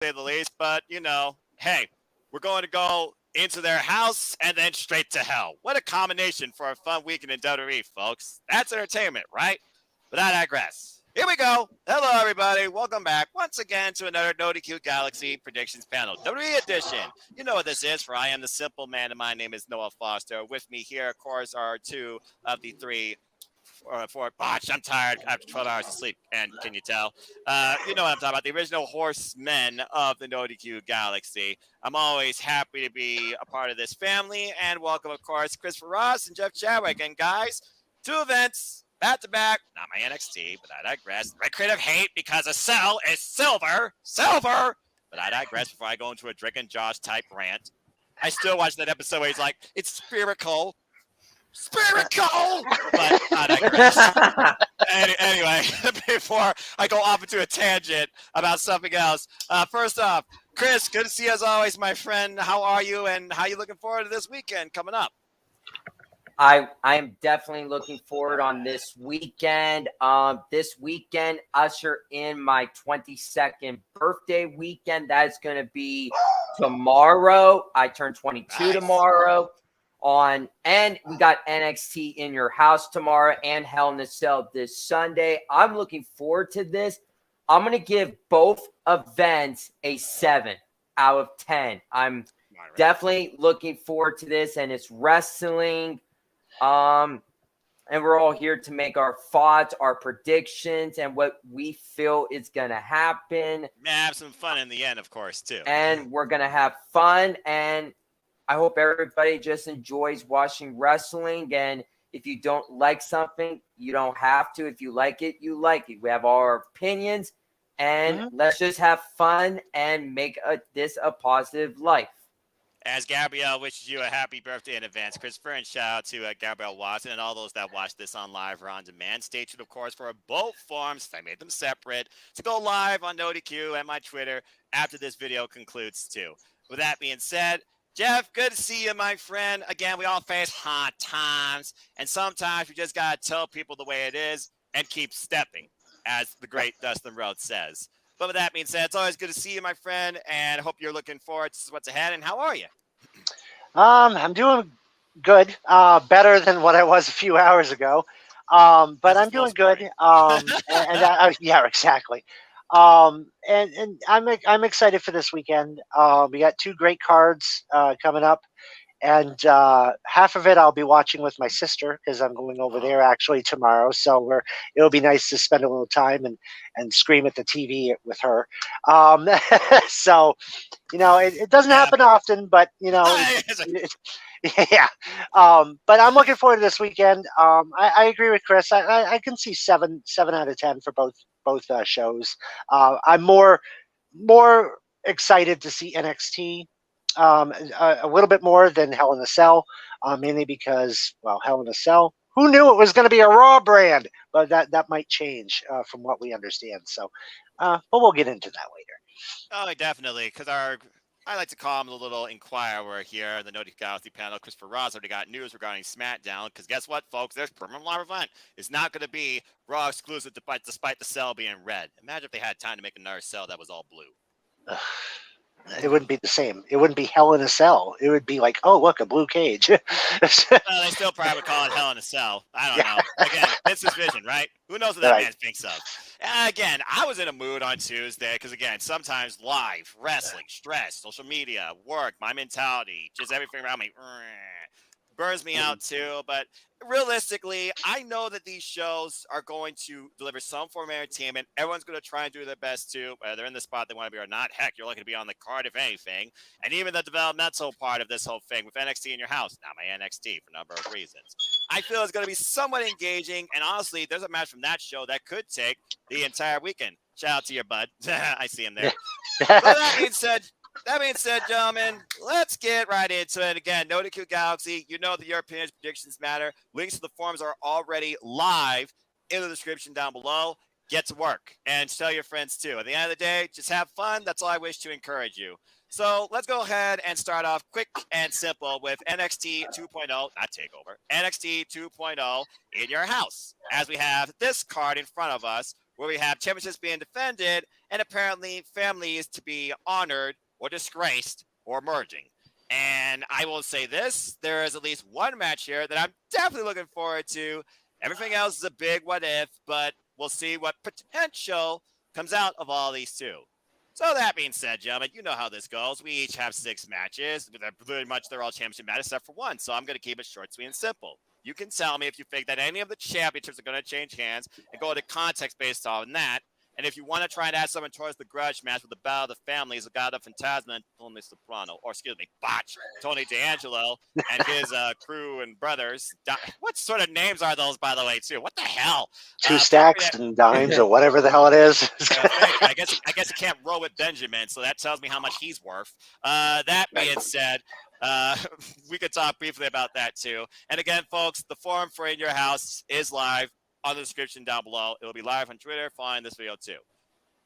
say the least. But, hey, we're going to go into their house and then straight to hell. What a combination for a fun weekend in WWE, folks. That's entertainment, right? But I digress. Here we go. Hello, everybody. Welcome back once again to another NoDQGalaxy predictions panel, WWE edition. You know what this is, for I am the simple man, and my name is Noah Foster. With me here, of course, are two of the three four. Botch, I'm tired after 12 hours of sleep, and can you tell? You know what I'm talking about, the original horsemen of the NoDQ Galaxy. I'm always happy to be a part of this family, and welcome, of course, Christopher Ross and Jeff Chadwick. And guys, two events back to back. Not my NXT, but I digress. Red Creative hate because a cell is silver. Silver! But I digress before I go into a Drake and Josh type rant. I still watch that episode where he's like, it's spherical. Spherical! But I digress. Anyway, before I go off into a tangent about something else, first off, Chris, good to see you as always, my friend. How are you, and how are you looking forward to this weekend coming up? I am definitely looking forward on this weekend. This weekend, usher in my 22nd birthday weekend. That's going to be tomorrow. I turn 22 tomorrow. And we got NXT in your house tomorrow and Hell in a Cell this Sunday. I'm looking forward to this. I'm going to give both events a 7 out of 10. I'm definitely looking forward to this, and it's wrestling. And we're all here to make our thoughts, our predictions, and what we feel is going to happen. Have some fun in the end, of course, too. And we're going to have fun, and I hope everybody just enjoys watching wrestling. And if you don't like something, you don't have to. If you like it, you like it. We have all our opinions, and let's just have fun and make this a positive life. As Gabrielle wishes you a happy birthday in advance, Christopher, and shout out to Gabrielle Watson and all those that watch this on live or on demand. Stay tuned, of course, for both forms. I made them separate to go live on NoDQ and my Twitter after this video concludes, too. With that being said, Jeff, good to see you, my friend. Again, we all face hard times, and sometimes we just got to tell people the way it is and keep stepping, as the great Dustin Rhodes says. But with that being said, it's always good to see you, my friend, and I hope you're looking forward to what's ahead. And how are you? I'm doing good, better than what I was a few hours ago, but I'm doing good. Yeah, exactly. And I'm excited for this weekend. We got two great cards coming up, and half of it I'll be watching with my sister because I'm going over there actually tomorrow. So it'll be nice to spend a little time and scream at the TV with her. So it doesn't happen often, but yeah. But I'm looking forward to this weekend. I agree with Chris. I can see 7 out of 10 for both shows. I'm more excited to see NXT a little bit more than Hell in a Cell, mainly because, well, Hell in a Cell, who knew it was going to be a Raw brand? But that might change from what we understand. So, but we'll get into that later. Oh, definitely, because I like to call him the little inquirer here in the NoDQGalaxy Galaxy panel. Christopher Ross already got news regarding SmackDown, because guess what, folks? There's permanent live event. It's not going to be Raw exclusive despite the cell being red. Imagine if they had time to make another cell that was all blue. It wouldn't be the same. It wouldn't be Hell in a Cell. It would be like, oh, look, a blue cage. Well, they still probably would call it Hell in a Cell. I don't know. Again, it's his vision, right? Who knows what that man thinks of? Again, I was in a mood on Tuesday because, again, sometimes live, wrestling, stress, social media, work, my mentality, just everything around me burns me out too. But realistically, I know that these shows are going to deliver some form of entertainment. Everyone's going to try and do their best too, whether they're in the spot they want to be or not. Heck, you're lucky to be on the card, if anything. And even the developmental part of this whole thing with NXT in your house, not my NXT for a number of reasons, I feel it's going to be somewhat engaging. And honestly, there's a match from that show that could take the entire weekend. Shout out to your bud. I see him there. But that being said, gentlemen, let's get right into it. Again, NoDQ Galaxy, you know that your opinions, predictions matter. Links to the forums are already live in the description down below. Get to work and tell your friends too. At the end of the day, just have fun. That's all I wish to encourage you. So let's go ahead and start off quick and simple with NXT 2.0, not TakeOver, NXT 2.0 in your house. As we have this card in front of us, where we have championships being defended and apparently families to be honored or disgraced or merging. And I will say this, there is at least one match here that I'm definitely looking forward to. Everything else is a big what if, but we'll see what potential comes out of all these two. So that being said, gentlemen, you know how this goes. We each have 6 matches. Pretty much they're all championship matches except for one. So I'm going to keep it short, sweet, and simple. You can tell me if you think that any of the championships are going to change hands and go into context based on that. And if you want to try and add something towards the grudge match with the Battle of the Families, the God of Phantasma and Tony Soprano, or excuse me, Botch, Tony D'Angelo and his crew and brothers. What sort of names are those, by the way, too? What the hell? 2 stacks and dimes or whatever the hell it is. I guess you can't roll with Benjamin, so that tells me how much he's worth. That being said, we could talk briefly about that too. And again, folks, the forum for In Your House is live on the description down below. It'll be live on Twitter following this video too.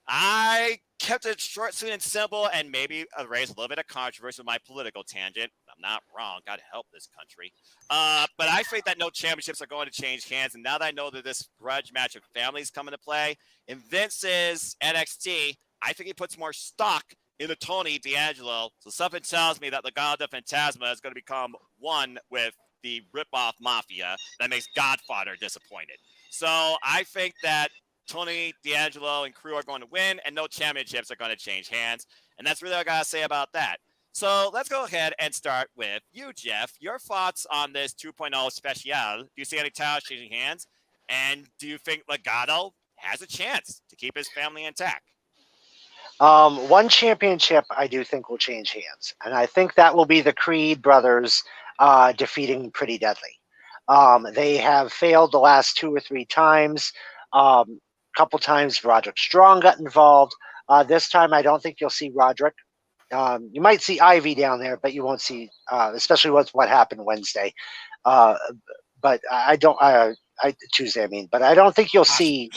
I kept it short, sweet, and simple, and maybe raise a little bit of controversy with my political tangent. I'm not wrong. God help this country. But I think that no championships are going to change hands. And now that I know that this grudge match of families come into play, in Vince's NXT, I think he puts more stock in the Tony D'Angelo. So something tells me that the God of Phantasma is going to become one with the rip-off mafia that makes Godfather disappointed. So I think that Tony D'Angelo and crew are going to win, and no championships are going to change hands. And that's really all I got to say about that. So let's go ahead and start with you, Jeff. Your thoughts on this 2.0 special. Do you see any titles changing hands? And do you think Legado has a chance to keep his family intact? One championship I do think will change hands, and I think that will be the Creed brothers defeating Pretty Deadly. They have failed the last 2 or 3 times. Couple times Roderick Strong got involved. This time I don't think you'll see Roderick. You might see Ivy down there, but you won't see, especially with what happened Wednesday. But I don't, Tuesday, I mean, but I don't think you'll see,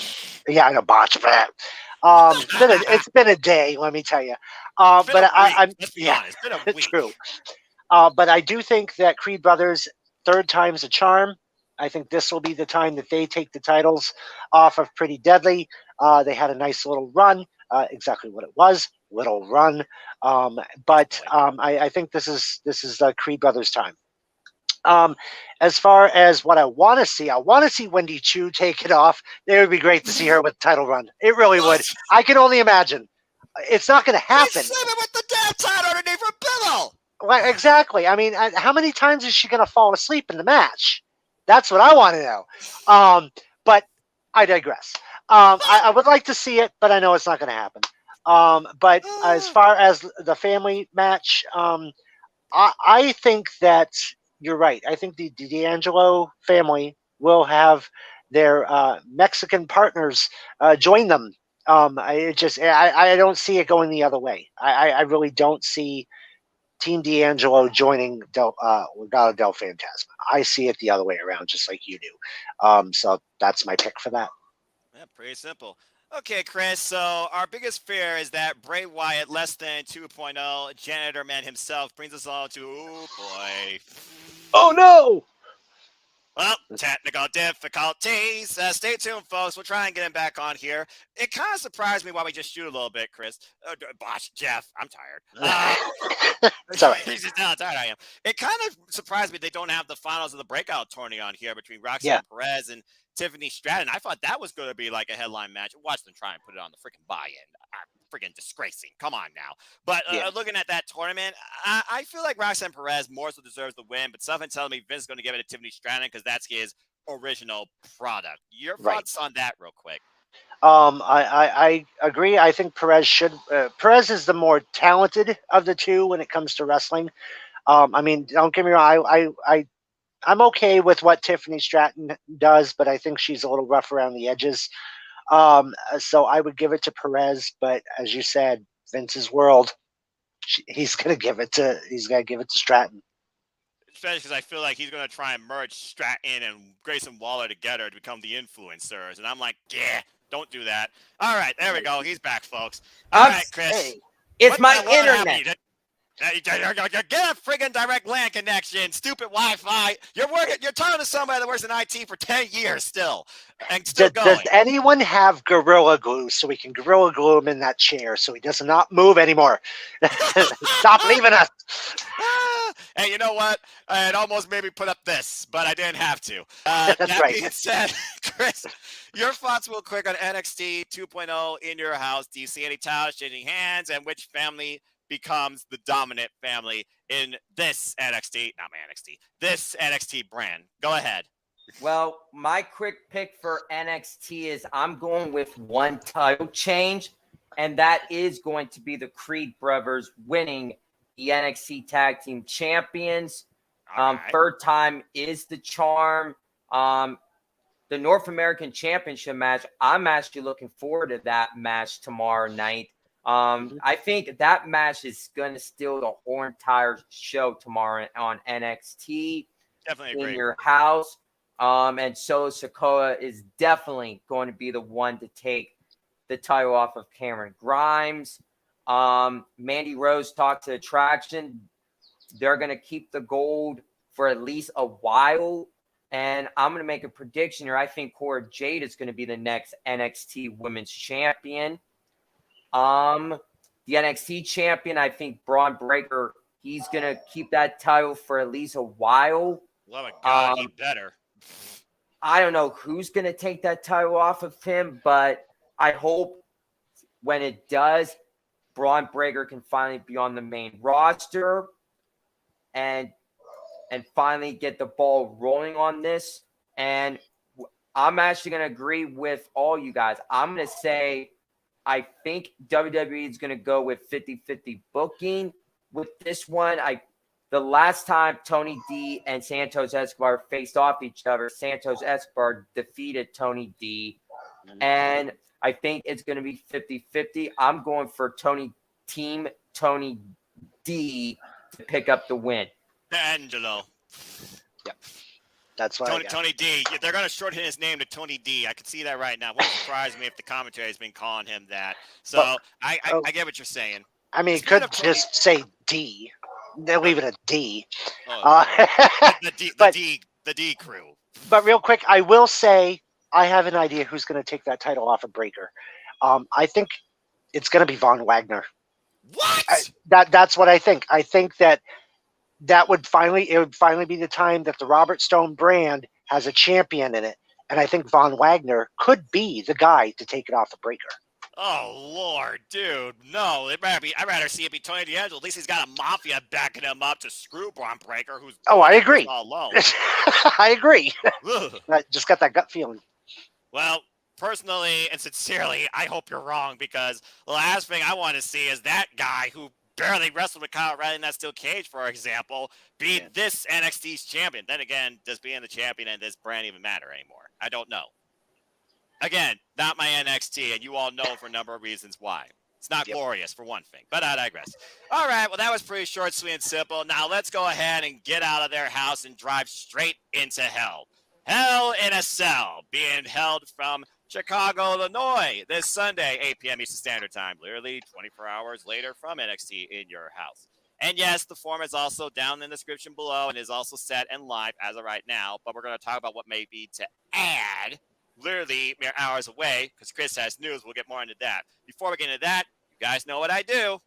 I know, botch for that. It's been a day, let me tell you. But I'm, yeah, it's true. But I do think that Creed Brothers, 3rd time's a charm. I think this will be the time that they take the titles off of Pretty Deadly. They had a nice little run, exactly what it was, little run. But I think this is the Creed Brothers' time. As far as what I want to see Wendy Chu take it off. It would be great to see her with the title run. It really would. I can only imagine. It's not going to happen. They said it with the damn title underneath her pillow. Well, exactly. I mean, how many times is she going to fall asleep in the match? That's what I want to know. But I digress. I would like to see it, but I know it's not going to happen. But as far as the family match, I think that you're right. I think the D'Angelo family will have their Mexican partners join them. I don't see it going the other way. I really don't see Team D'Angelo joining Legado del Fantasma. I see it the other way around, just like you do. So that's my pick for that. Yeah, pretty simple. Okay, Chris, so our biggest fear is that Bray Wyatt, less than 2.0, janitor man himself, brings us all to, oh boy. Oh no! Well, technical difficulties. Stay tuned, folks. We'll try and get him back on here. It kind of surprised me while we just shoot a little bit, Chris. Bosh, Jeff, I'm tired. It's all right. He's just how tired I am. It kind of surprised me they don't have the finals of the breakout tourney on here between Roxanne Perez and Tiffany Stratton. I thought that was going to be like a headline match. Watch them try and put it on the freaking buy-in. Freaking disgracing. Come on now. But looking at that tournament, I feel like Roxanne Perez more so deserves the win, but something telling me Vince is going to give it to Tiffany Stratton because that's his original product. Your thoughts on that real quick? I agree. I think Perez should. Perez is the more talented of the two when it comes to wrestling. I mean, don't get me wrong. I'm okay with what Tiffany Stratton does, but I think she's a little rough around the edges. So I would give it to Perez, but as you said, Vince's world, he's gonna give it to Stratton. Especially because I feel like he's gonna try and merge Stratton and Grayson Waller together to become the influencers, and I'm like, yeah, don't do that. All right, there we go. He's back, folks. All right, Chris. Hey, it's my internet. Get a friggin' direct LAN connection, stupid Wi-Fi. You're talking to somebody that works in IT for 10 years still, and still Does going. anyone have Gorilla Glue so we can Gorilla Glue him in that chair so he does not move anymore? Stop leaving us. And you know what? It almost made me put up this, but I didn't have to. That's That right. being said, Chris, your thoughts real quick on NXT 2.0 in your house. Do you see any titles changing hands, and which family becomes the dominant family in this NXT, not my NXT, this NXT brand? Go ahead. Well, my quick pick for NXT is I'm going with one title change, and that is going to be the Creed brothers winning the NXT Tag Team Champions. All right. Third time is the charm. The North American Championship match, I'm actually looking forward to that match tomorrow night. I think that match is going to steal the whole entire show tomorrow on NXT. Definitely agree. In your house. And so Sikoa is definitely going to be the one to take the title off of Cameron Grimes. Mandy Rose talked to Attraction. They're going to keep the gold for at least a while. And I'm going to make a prediction here. I think Cora Jade is going to be the next NXT Women's Champion. The NXT Champion, I think Braun Breaker, he's going to keep that title for at least a while. Love it, God, he better. I don't know who's going to take that title off of him, but I hope when it does, Braun Breaker can finally be on the main roster and finally get the ball rolling on this. And I'm actually going to agree with all you guys. I'm going to say I think WWE is going to go with 50-50 booking with this one. The last time Tony D and Santos Escobar faced off each other, Santos Escobar defeated Tony D. And I think it's going to be 50-50. I'm going for Team Tony D to pick up the win. Angelo. Yep. That's what Tony D. They're going to shorten his name to Tony D. I can see that right now. It wouldn't surprise me if the commentary has been calling him that. So I get what you're saying. I mean, it could just say D. They'll leave it a D. The D crew. But real quick, I will say I have an idea who's going to take that title off of Breaker. I think it's going to be Von Wagner. What? That's what I think. I think it would finally be the time that the Robert Stone brand has a champion in it, and I think Von Wagner could be the guy to take it off of Breaker. Oh Lord, dude, no! I'd rather see it be Tony D'Angelo. At least he's got a mafia backing him up to screw Braun Breaker, who's I agree. All alone. I agree. I just got that gut feeling. Well, personally and sincerely, I hope you're wrong, because the last thing I want to see is that guy who barely wrestled with Kyle O'Reilly in that steel cage, for example, be this NXT's champion. Then again, does being the champion and this brand even matter anymore? I don't know. Again, not my NXT, and you all know for a number of reasons why. It's not glorious, for one thing, but I digress. All right, well, that was pretty short, sweet, and simple. Now let's go ahead and get out of their house and drive straight into hell. Hell in a Cell, being held from Chicago, Illinois, this Sunday, 8 p.m. Eastern Standard Time, literally 24 hours later from NXT in your house. And yes, the form is also down in the description below and is also set and live as of right now, but we're going to talk about what may be to add literally mere hours away, because Chris has news. We'll get more into that. Before we get into that, you guys know what I do.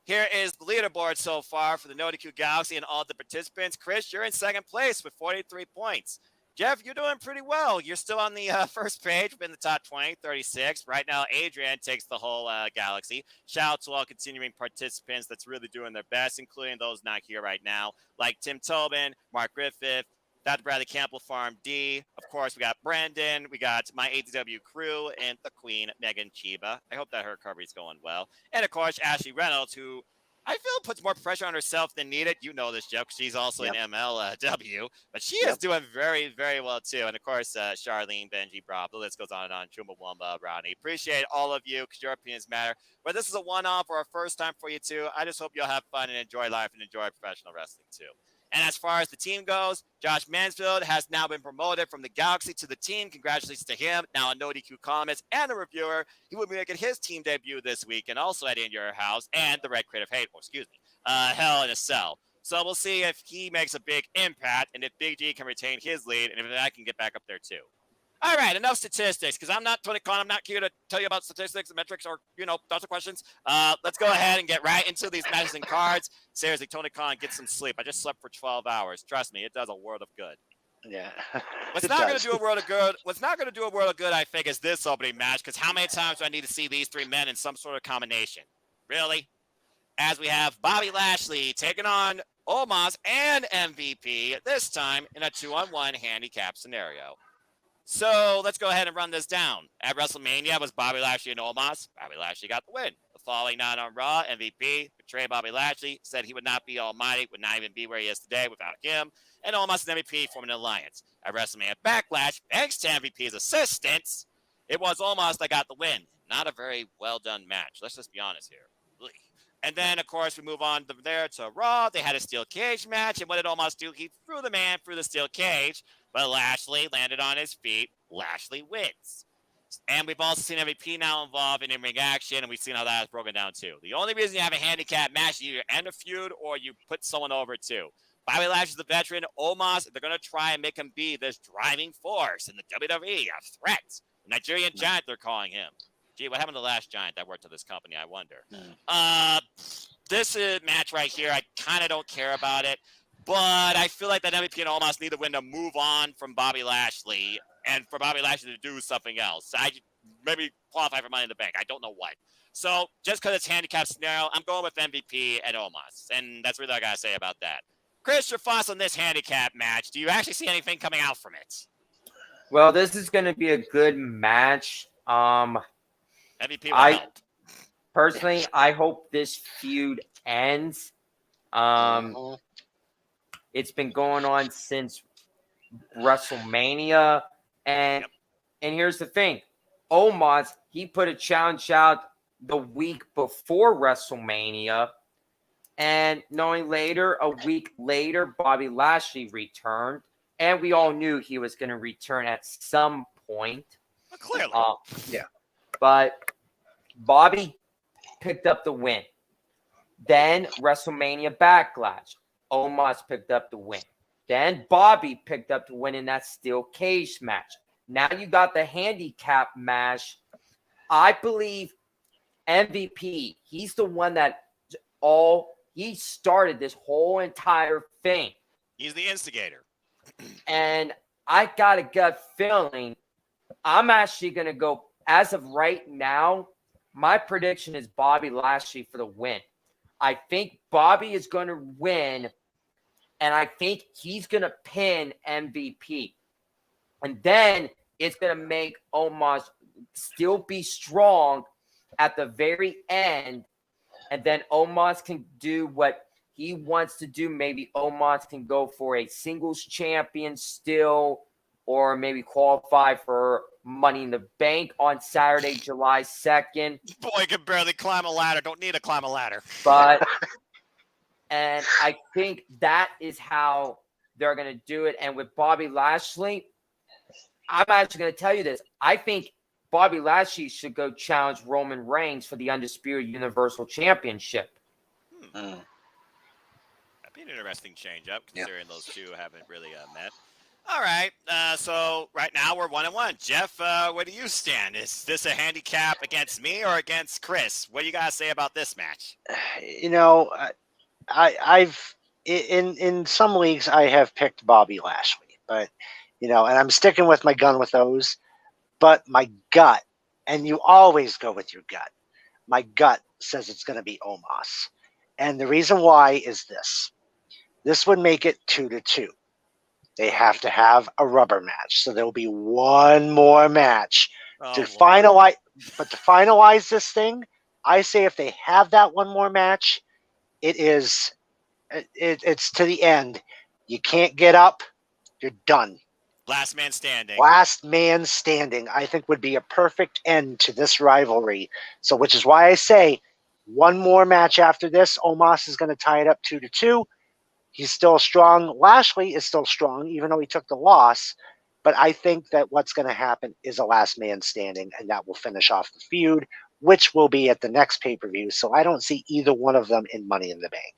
Here is the leaderboard so far for the NoDQGalaxy and all the participants. Chris, you're in second place with 43 points. Jeff, you're doing pretty well. You're still on the first page in the top 20, 36. Right now, Adrian takes the whole galaxy. Shout out to all continuing participants that's really doing their best, including those not here right now, like Tim Tobin, Mark Griffith, Dr. Bradley Campbell, Farm D. Of course, we got Brandon. We got my ATW crew and the Queen, Megan Chiba. I hope that her recovery's going well. And, of course, Ashley Reynolds, who I feel puts more pressure on herself than needed. You know this, Jeff. She's also in MLW. But she is doing very, very well, too. And, of course, Charlene, Benji, Rob. The list goes on and on. Chumbawamba, Ronnie. Appreciate all of you, because your opinions matter. But this is a one-off or a first time for you, too. I just hope you'll have fun and enjoy life and enjoy professional wrestling, too. And as far as the team goes, Josh Mansfield has now been promoted from the Galaxy to the team. Congratulations to him. Now a NoDQ Comments and a reviewer. He will be making his team debut this week and also at In Your House and the Red Crate of Hate, Hell in a Cell. So we'll see if he makes a big impact and if Big G can retain his lead and if I can get back up there too. All right, enough statistics, because I'm not Tony Khan. I'm not here to tell you about statistics and metrics or, lots of questions. Let's go ahead and get right into these matches and cards. Seriously, Tony Khan, get some sleep. I just slept for 12 hours. Trust me, it does a world of good. Yeah. What's not going to do a world of good, I think, is this opening match, because how many times do I need to see these three men in some sort of combination? Really? As we have Bobby Lashley taking on Omos and MVP, this time in a 2-on-1 handicap scenario. So let's go ahead and run this down. At WrestleMania was Bobby Lashley and Omos. Bobby Lashley got the win. The following night on Raw, MVP betrayed Bobby Lashley, said he would not be almighty, would not even be where he is today without him, and Omos and MVP formed an alliance. At WrestleMania Backlash, thanks to MVP's assistance, it was Omos that got the win. Not a very well done match. Let's just be honest here. And then, of course, we move on from there to Raw. They had a steel cage match, and what did Omos do? He threw the man through the steel cage, but Lashley landed on his feet. Lashley wins. And we've also seen MVP now involved in in-ring action, and we've seen how that has broken down too. The only reason you have a handicap match, you either end a feud or you put someone over too. Bobby Lashley's the veteran. Omos, they're going to try and make him be this driving force in the WWE, a threat. Nigerian Giant, they're calling him. Gee, what happened to the last Giant that worked to this company, I wonder. This match right here, I kind of don't care about it. But I feel like that MVP and Omos need to win to move on from Bobby Lashley and for Bobby Lashley to do something else. I maybe qualify for Money in the Bank. I don't know what. So just because it's handicap scenario, I'm going with MVP and Omos. And that's really all I got to say about that. Chris, your thoughts on this handicap match? Do you actually see anything coming out from it? Well, this is going to be a good match. MVP will help. Personally, I hope this feud ends. It's been going on since WrestleMania. And here's the thing. Omos, he put a challenge out the week before WrestleMania. And knowing later, a week later, Bobby Lashley returned. And we all knew he was going to return at some point. Clearly. Yeah. But Bobby picked up the win. Then WrestleMania Backlash. Omos picked up the win. Then Bobby picked up the win in that steel cage match. Now you got the handicap match. I believe MVP, he's the one that he started this whole entire thing. He's the instigator. And I got a gut feeling I'm actually going to go, as of right now, my prediction is Bobby Lashley for the win. I think Bobby is going to win, and I think he's going to pin MVP. And then it's going to make Omos still be strong at the very end, and then Omos can do what he wants to do. Maybe Omos can go for a singles champion still, or maybe qualify for Money in the Bank on Saturday, July 2nd. Boy can barely climb a ladder. Don't need to climb a ladder. But, and I think that is how they're going to do it. And with Bobby Lashley, I'm actually going to tell you this. I think Bobby Lashley should go challenge Roman Reigns for the Undisputed Universal Championship. That'd be an interesting change-up, considering those two haven't really met. All right, so right now we're 1-1. Jeff, where do you stand? Is this a handicap against me or against Chris? What do you guys say about this match? You know, I've in some leagues I have picked Bobby Lashley, but and I'm sticking with my gun with those. But my gut, and you always go with your gut. My gut says it's going to be Omos, and the reason why is this: this would make it 2-2. They have to have a rubber match. So there will be one more match to finalize. But to finalize this thing, I say if they have that one more match, it's to the end. You can't get up. You're done. Last man standing. Last man standing, I think, would be a perfect end to this rivalry. So, which is why I say one more match after this. Omos is going to tie it up 2-2. He's still strong. Lashley is still strong, even though he took the loss. But I think that what's going to happen is a last man standing, and that will finish off the feud, which will be at the next pay-per-view. So I don't see either one of them in Money in the Bank.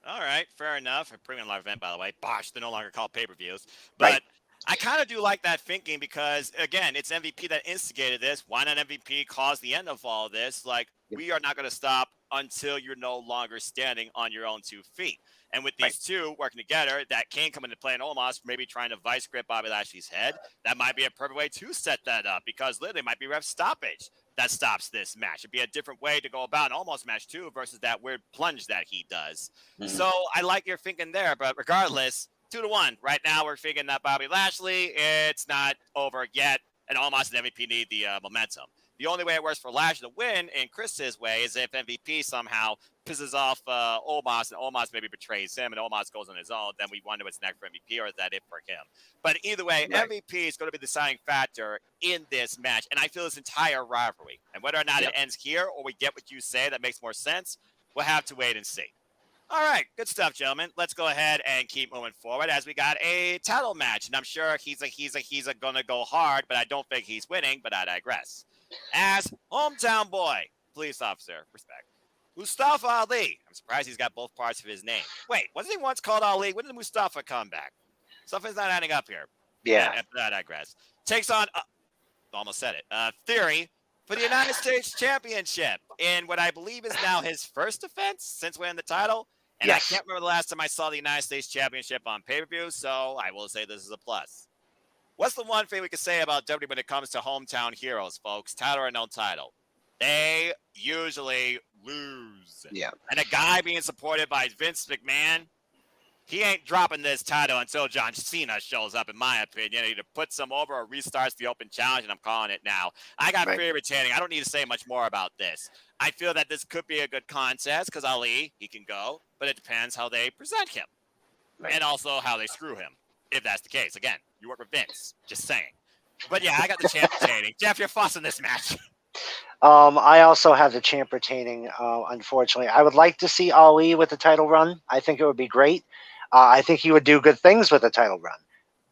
All right, fair enough. A premium live event, by the way. Bosh, they're no longer called pay-per-views. But Right. I kind of do like that thinking because, again, it's MVP that instigated this. Why not MVP cause the end of all of this? Like, we are not going to stop until you're no longer standing on your own 2 feet. And with these two working together, that can come into play in Omos, maybe trying to vice grip Bobby Lashley's head. That might be a perfect way to set that up because literally it might be ref stoppage that stops this match. It'd be a different way to go about an Almost match too versus that weird plunge that he does. Mhm. So I like your thinking there, but regardless, 2-1. Right now we're thinking that Bobby Lashley, it's not over yet, and Almost and MVP need the momentum. The only way it works for Lashley to win in Chris's way is if MVP somehow pisses off Omos and Omos maybe betrays him and Omos goes on his own. Then we wonder what's next for MVP or is that it for him? But either way, MVP is going to be the deciding factor in this match. And I feel this entire rivalry. And whether or not it ends here or we get what you say that makes more sense, we'll have to wait and see. All right, good stuff, gentlemen. Let's go ahead and keep moving forward as we got a title match. And I'm sure he's going to go hard, but I don't think he's winning, but I digress. As hometown boy, police officer, respect, Mustafa Ali. I'm surprised he's got both parts of his name. Wait, wasn't he once called Ali? When did Mustafa come back? Something's not adding up here. Yeah. I digress. Takes on, almost said it, Theory for the United States Championship in what I believe is now his first defense since winning the title. And Yes. I can't remember the last time I saw the United States Championship on pay-per-view, so I will say this is a plus. What's the one thing we can say about WWE when it comes to hometown heroes, folks? Title or no title? They usually lose. Yeah. And a guy being supported by Vince McMahon, he ain't dropping this title until John Cena shows up, in my opinion. He either puts him over or restarts the open challenge, and I'm calling it now. I got Theory retaining. I don't need to say much more about this. I feel that this could be a good contest because Ali, he can go, but it depends how they present him and also how they screw him, if that's the case. Again, you work with Vince. Just saying. But yeah, I got the champ retaining. Jeff, your thoughts on this match? I also have the champ retaining, unfortunately. I would like to see Ali with the title run. I think it would be great. I think he would do good things with a title run.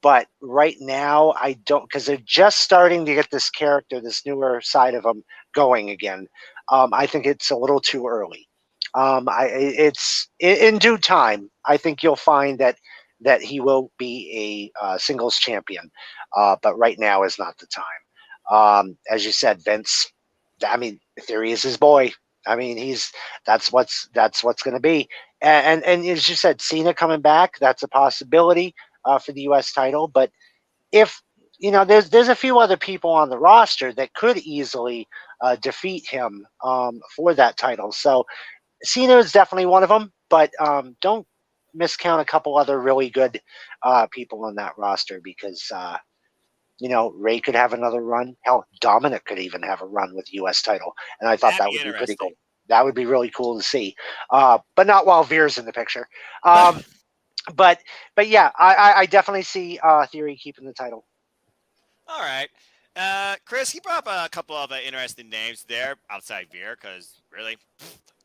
But right now, I don't, because they're just starting to get this character, this newer side of him going again. I think it's a little too early. It's in due time. I think you'll find that he will be a singles champion. But right now is not the time. As you said, Vince, I mean, Theory is his boy. I mean, that's what's going to be. And as you said, Cena coming back, that's a possibility for the U.S. title. But if there's a few other people on the roster that could easily defeat him for that title. So Cena is definitely one of them. But don't miscount a couple other really good people on that roster because Ray could have another run. Hell, Dominic could even have a run with the U.S. title. And I thought that would be pretty cool. That would be really cool to see. But not while Veer's in the picture. But yeah, I definitely see Theory keeping the title. All right. Chris, he brought up a couple of interesting names there outside Veer because really.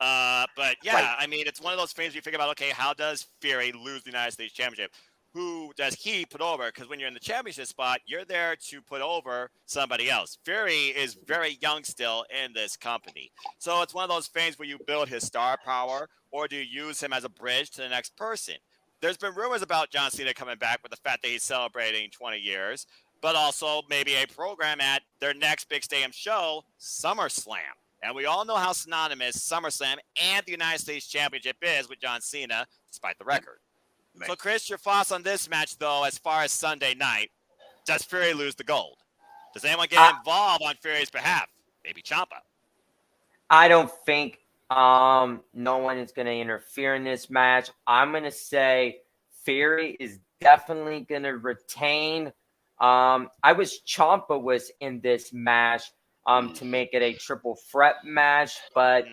But yeah, I mean, it's one of those things you think about, okay, how does Theory lose the United States Championship? Who does he put over? Because when you're in the championship spot, you're there to put over somebody else. Theory is very young still in this company. So it's one of those things where you build his star power or do you use him as a bridge to the next person? There's been rumors about John Cena coming back with the fact that he's celebrating 20 years, but also maybe a program at their next big stadium show, SummerSlam. And we all know how synonymous SummerSlam and the United States Championship is with John Cena, despite the record. Right. So, Chris, your thoughts on this match, though, as far as Sunday night? Does Fury lose the gold? Does anyone get involved on Fury's behalf? Maybe Ciampa. I don't think no one is going to interfere in this match. I'm going to say Fury is definitely going to retain. I wish Ciampa was in this match to make it a triple threat match, but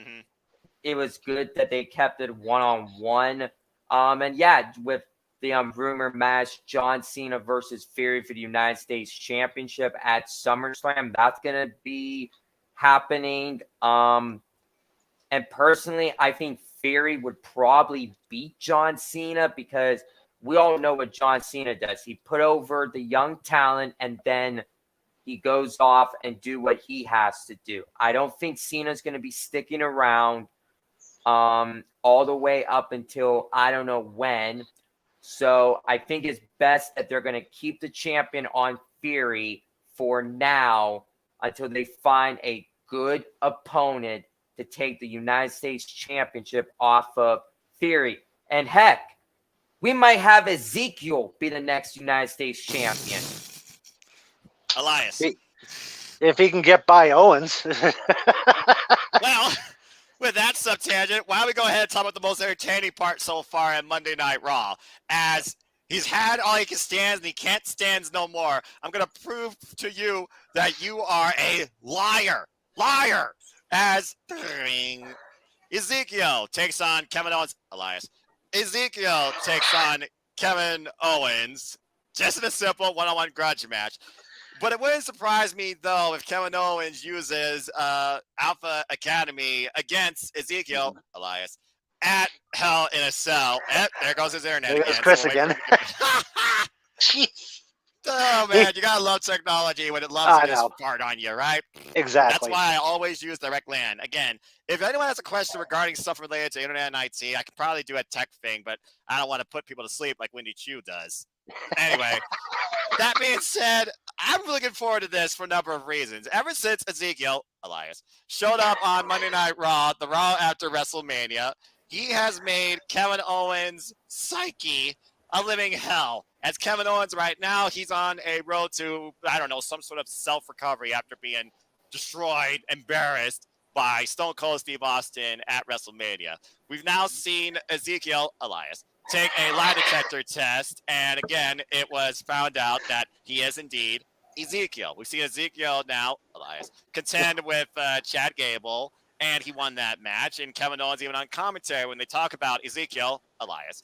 it was good that they kept it one-on-one. And yeah, with the rumor match, John Cena versus Fury for the United States Championship at SummerSlam, that's going to be happening. And personally, I think Theory would probably beat John Cena because we all know what John Cena does. He put over the young talent and then he goes off and do what he has to do. I don't think Cena's going to be sticking around all the way up until I don't know when. So I think it's best that they're going to keep the champion on Theory for now until they find a good opponent to take the United States Championship off of Theory. And heck, we might have Ezekiel be the next United States champion. Elias. If he can get by Owens. Well, with that sub-tangent, why don't we go ahead and talk about the most entertaining part so far at Monday Night Raw? As he's had all he can stand and he can't stand no more. I'm going to prove to you that you are a liar. Liar! As Ezekiel takes on Kevin Owens. Elias. Ezekiel takes on Kevin Owens. Just in a simple one-on-one grudge match. But it wouldn't surprise me, though, if Kevin Owens uses Alpha Academy against Ezekiel, Elias, at Hell in a Cell. There goes his internet There again. goes Chris So again. Jeez. Oh, man, you gotta love technology when it loves to just fart on you, right? Exactly. That's why I always use direct LAN. Again, if anyone has a question regarding stuff related to internet and IT, I could probably do a tech thing, but I don't want to put people to sleep like Windy Chu does. Anyway, that being said, I'm looking forward to this for a number of reasons. Ever since Ezekiel, Elias, showed up on Monday Night Raw, the Raw after WrestleMania, he has made Kevin Owens' psyche a living hell. As Kevin Owens right now, he's on a road to, I don't know, some sort of self-recovery after being destroyed, embarrassed by Stone Cold Steve Austin at WrestleMania. We've now seen Ezekiel, Elias, take a lie detector test, and again, it was found out that he is indeed Ezekiel. We've seen Ezekiel now, Elias, contend with Chad Gable, and he won that match. And Kevin Owens, even on commentary, when they talk about Ezekiel, Elias,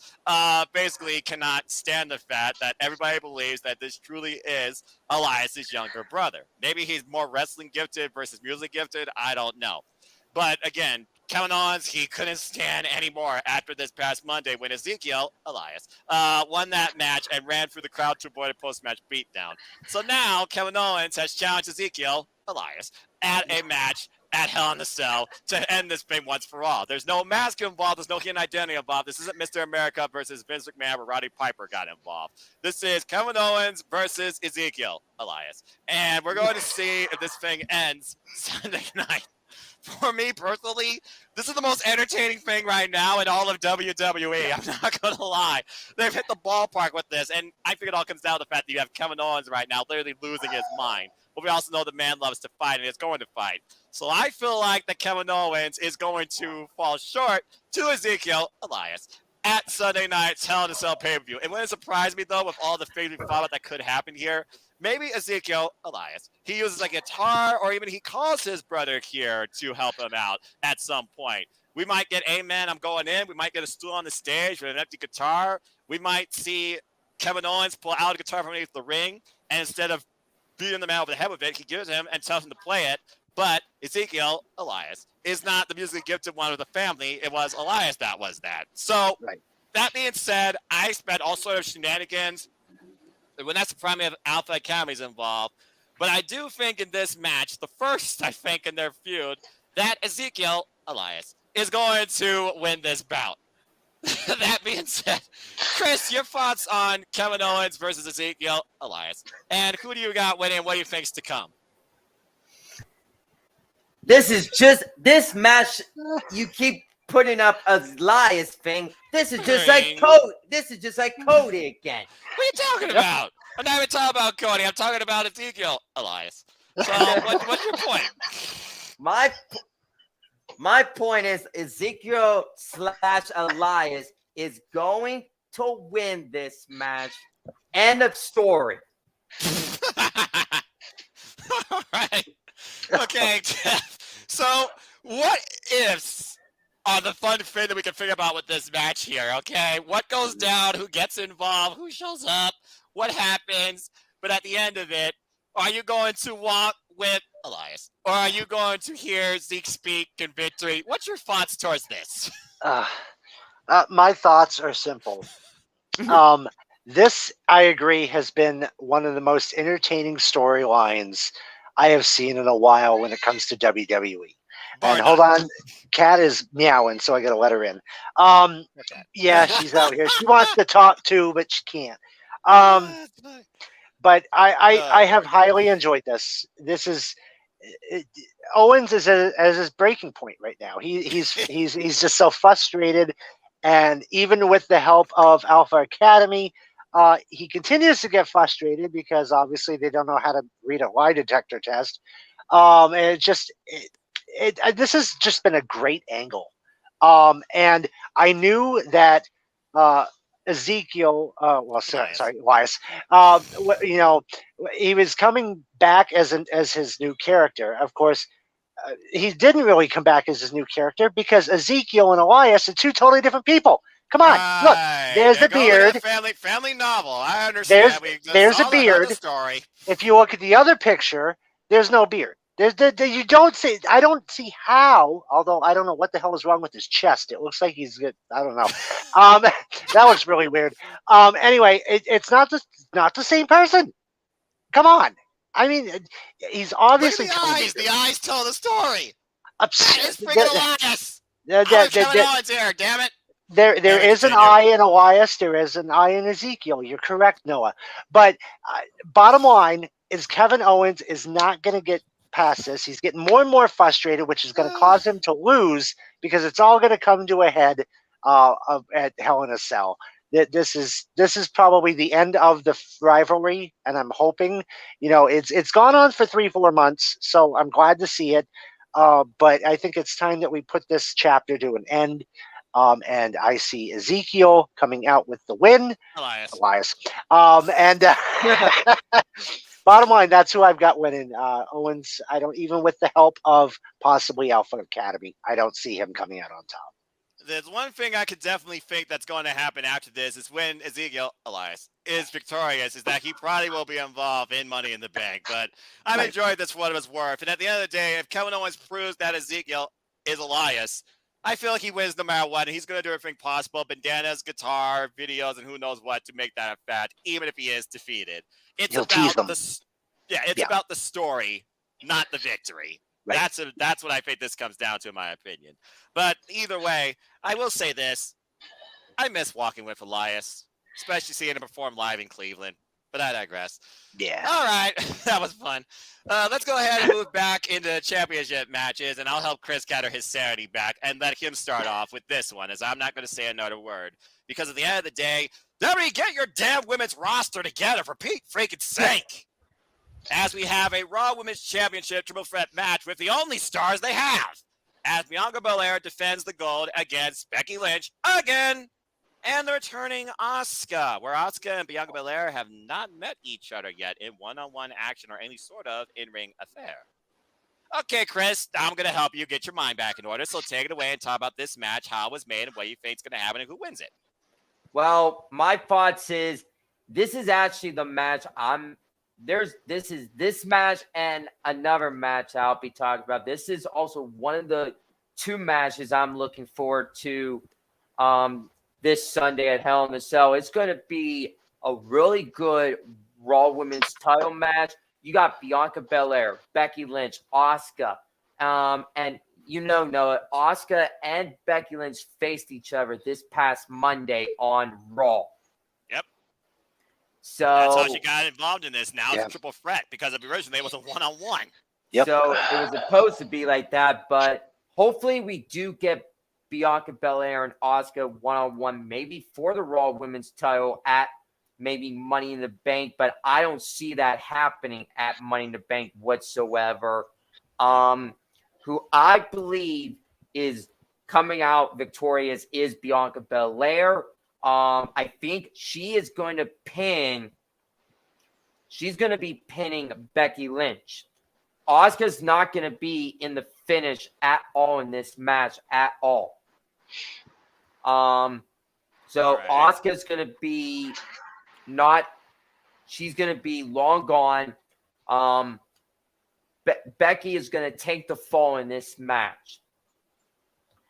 basically cannot stand the fact that everybody believes that this truly is Elias's younger brother. Maybe he's more wrestling gifted versus music gifted. I don't know. But again, Kevin Owens, he couldn't stand anymore after this past Monday when Ezekiel, Elias, won that match and ran through the crowd to avoid a post-match beatdown. So now Kevin Owens has challenged Ezekiel, Elias, at a match at Hell in a Cell to end this thing once for all. There's no mask involved. There's no hidden identity involved. This isn't Mr. America versus Vince McMahon where Roddy Piper got involved. This is Kevin Owens versus Ezekiel, Elias. And we're going to see if this thing ends Sunday night. For me personally, this is the most entertaining thing right now in all of WWE. I'm not going to lie. They've hit the ballpark with this, and I think it all comes down to the fact that you have Kevin Owens right now literally losing his mind. But we also know the man loves to fight and is going to fight. So I feel like that Kevin Owens is going to fall short to Ezekiel, Elias, at Sunday night's Hell in a Cell pay-per-view. It wouldn't surprise me, though, with all the things we thought about that could happen here. Maybe Ezekiel, Elias, he uses a guitar or even he calls his brother here to help him out at some point. We might get Amen, I'm going in. We might get a stool on the stage with an empty guitar. We might see Kevin Owens pull out a guitar from underneath the ring, and instead of beating the man over the head with it, he gives him and tells him to play it. But Ezekiel, Elias, is not the musically gifted one of the family. It was Elias that was that. So that being said, I expect all sort of shenanigans. When that's the primary of Alpha Academy is involved. But I do think in this match, the first, I think, in their feud, that Ezekiel, Elias, is going to win this bout. That being said, Chris, your thoughts on Kevin Owens versus Ezekiel, Elias. And who do you got winning and what do you think's to come? This match, you keep putting up Elias thing. This is just like Cody. This is just like Cody again. What are you talking about? I'm not even talking about Cody. I'm talking about Ezekiel, Elias. So what's your point? My point is Ezekiel / Elias is going to win this match. End of story. All right. Okay, Jeff. So what ifs are the fun thing that we can figure about with this match here, okay? What goes down? Who gets involved? Who shows up? What happens? But at the end of it, are you going to walk with Elias? Or are you going to hear Zeke speak in victory? What's your thoughts towards this? Uh, my thoughts are simple. This, I agree, has been one of the most entertaining storylines I have seen in a while when it comes to WWE. Bar And hold none. on, Kat is meowing, so I got to let her in. Um, yeah, Okay. she's out here. She wants to talk too, but she can't. Um, but I have highly enjoyed this. This is it, Owens is as his breaking point right now. He's just so frustrated, and even with the help of Alpha Academy, he continues to get frustrated because obviously they don't know how to read a lie detector test. And this has just been a great angle. And I knew that uh, Ezekiel, Elias. sorry, Elias, you know, he was coming back as his new character. Of course, he didn't really come back as his new character because Ezekiel and Elias are two totally different people. Come on, look, Right. there's There a goes that beard. family novel. I There's understand. We just there's a all heard the beard. story. If you look at the other picture, there's no beard. You don't see. I don't see how. Although I don't know what the hell is wrong with his chest. It looks like he's good. I don't know. That looks really weird. Anyway, it's not the same person. Come on. I mean, he's Look at obviously the coming eyes. into The eyes tell the story. That is friggin' the, Elias. I the, was the, Kevin the, Owens here. Damn it. there Anyway, is an continue. eye in Elias. There is an eye in Ezekiel. You're correct, Noah. But bottom line is Kevin Owens is not going to get past this. He's getting more and more frustrated, which is going to cause him to lose because it's all going to come to a head at Hell in a Cell. This is probably the end of the rivalry, and I'm hoping, it's gone on for 3-4 months, so I'm glad to see it. But I think it's time that we put this chapter to an end. And I see Ezekiel coming out with the win. Elias. Elias. And bottom line, that's who I've got winning. Owens, I don't, even with the help of possibly Alpha Academy, I don't see him coming out on top. There's one thing I could definitely think that's going to happen after this is when Ezekiel Elias is victorious, is that he probably will be involved in Money in the Bank. But I've Right. enjoyed this for what it was worth. And at the end of the day, if Kevin Owens proves that Ezekiel is Elias, I feel like he wins no matter what. And he's going to do everything possible, bandanas, guitar, videos, and who knows what to make that a fact, even if he is defeated. It's He'll tease about them. it's Yeah. about the story, not the victory. Right. That's what I think this comes down to, in my opinion. But either way, I will say this. I miss walking with Elias, especially seeing him perform live in Cleveland. But I digress. Yeah. All right, that was fun. Let's go ahead and move back into championship matches, and I'll help Chris gather his sanity back and let him start off with this one, as I'm not going to say another word. Because at the end of the day, WWE, get your damn women's roster together, for Pete freaking sake. As we have a Raw Women's Championship triple threat match with the only stars they have, as Bianca Belair defends the gold against Becky Lynch again, and the returning Asuka, where Asuka and Bianca Belair have not met each other yet in one-on-one action or any sort of in-ring affair. Okay, Chris, I'm going to help you get your mind back in order, so take it away and talk about this match, how it was made, and what you think is going to happen, and who wins it. Well, my thoughts is this is actually the match this match and another match I'll be talking about. This is also one of the two matches I'm looking forward to this Sunday at Hell in a Cell. It's going to be a really good Raw Women's title match. You got Bianca Belair, Becky Lynch, Asuka, and Noah, Asuka and Becky Lynch faced each other this past Monday on Raw. Yep. So that's how she got involved in this. Now Yeah. it's a triple threat because originally it was a one-on-one. Yep. So it was supposed to be like that, but hopefully we do get Bianca Belair and Asuka one-on-one, maybe for the Raw Women's title at maybe Money in the Bank, but I don't see that happening at Money in the Bank whatsoever. Who I believe is coming out victorious is Bianca Belair. I think she's going to be pinning Becky Lynch. Asuka's not going to be in the finish at all in this match at all. So right. Asuka's going to be she's going to be long gone. Becky is going to take the fall in this match.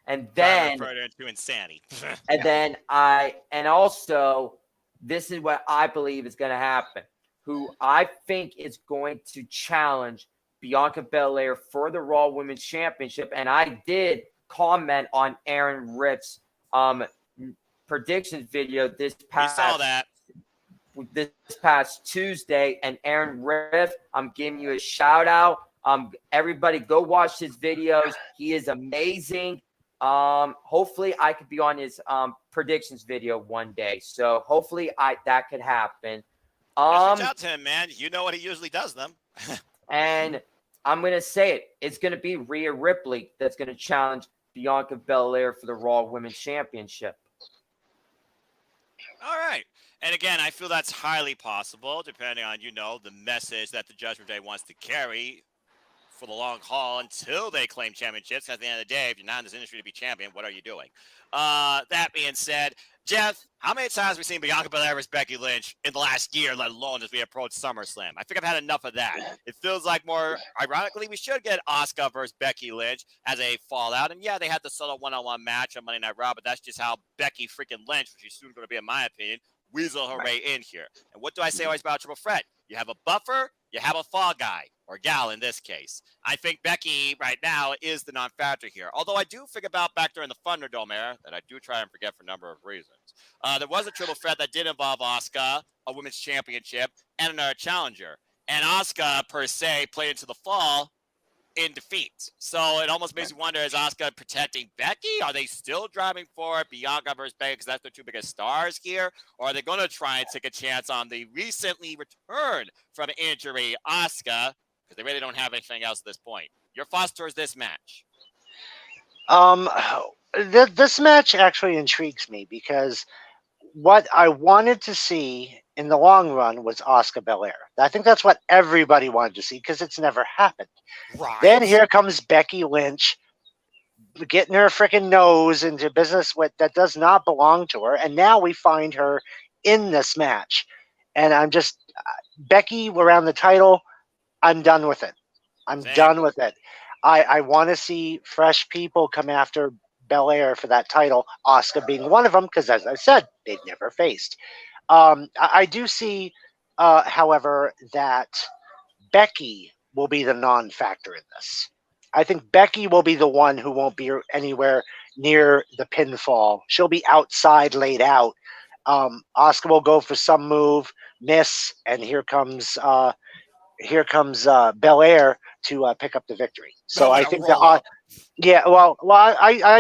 And then further into insanity. and also, this is what I believe is going to happen. Who I think is going to challenge Bianca Belair for the Raw Women's Championship. And I did comment on Aaron Ripp's predictions video this We saw past Tuesday. And Aaron Riff, I'm giving you a shout out. Everybody go watch his videos. He is amazing. Hopefully I could be on his predictions video one day. So hopefully that could happen. Reach out to him, man. You know what he usually does them. And I'm gonna say it. It's gonna be Rhea Ripley that's gonna challenge Bianca Belair for the Raw Women's Championship. All right. And again, I feel that's highly possible, depending on, the message that the Judgment Day wants to carry for the long haul until they claim championships. At the end of the day, if you're not in this industry to be champion, what are you doing? That being said, Jeff, how many times have we seen Bianca Belair versus Becky Lynch in the last year, let alone as we approach SummerSlam? I think I've had enough of that. It feels like more, ironically, we should get Asuka versus Becky Lynch as a fallout. And yeah, they had the solo one-on-one match on Monday Night Raw, but that's just how Becky freaking Lynch, which is soon going to be, in my opinion, weasel her way in here. And what do I say always about Triple Threat? You have a buffer, you have a fall guy, or gal in this case. I think Becky right now is the non-factor here. Although I do think about back during the Thunderdome era, that I do try and forget for a number of reasons. There was a triple threat that did involve Asuka, a women's championship, and another challenger. And Asuka, per se, played into the fall in defeat. So it almost makes you wonder, is Asuka protecting Becky? Are they still driving for Bianca versus Becky because that's their two biggest stars here? Or are they going to try and take a chance on the recently returned from injury Asuka? Because they really don't have anything else at this point. Your thoughts towards this match? This match actually intrigues me because what I wanted to see in the long run was Asuka Belair. I think that's what everybody wanted to see because it's never happened. Right. Then here comes Becky Lynch getting her freaking nose into business that does not belong to her. And now we find her in this match. And I'm just, Becky around the title, I'm done with it. I'm done with it. I want to see fresh people come after Belair for that title, Asuka being one of them, because as I said, they've never faced. I do see, however, that Becky will be the non-factor in this. I think Becky will be the one who won't be anywhere near the pinfall. She'll be outside, laid out. Asuka will go for some move, miss, and here comes Belair to pick up the victory. So I think that, I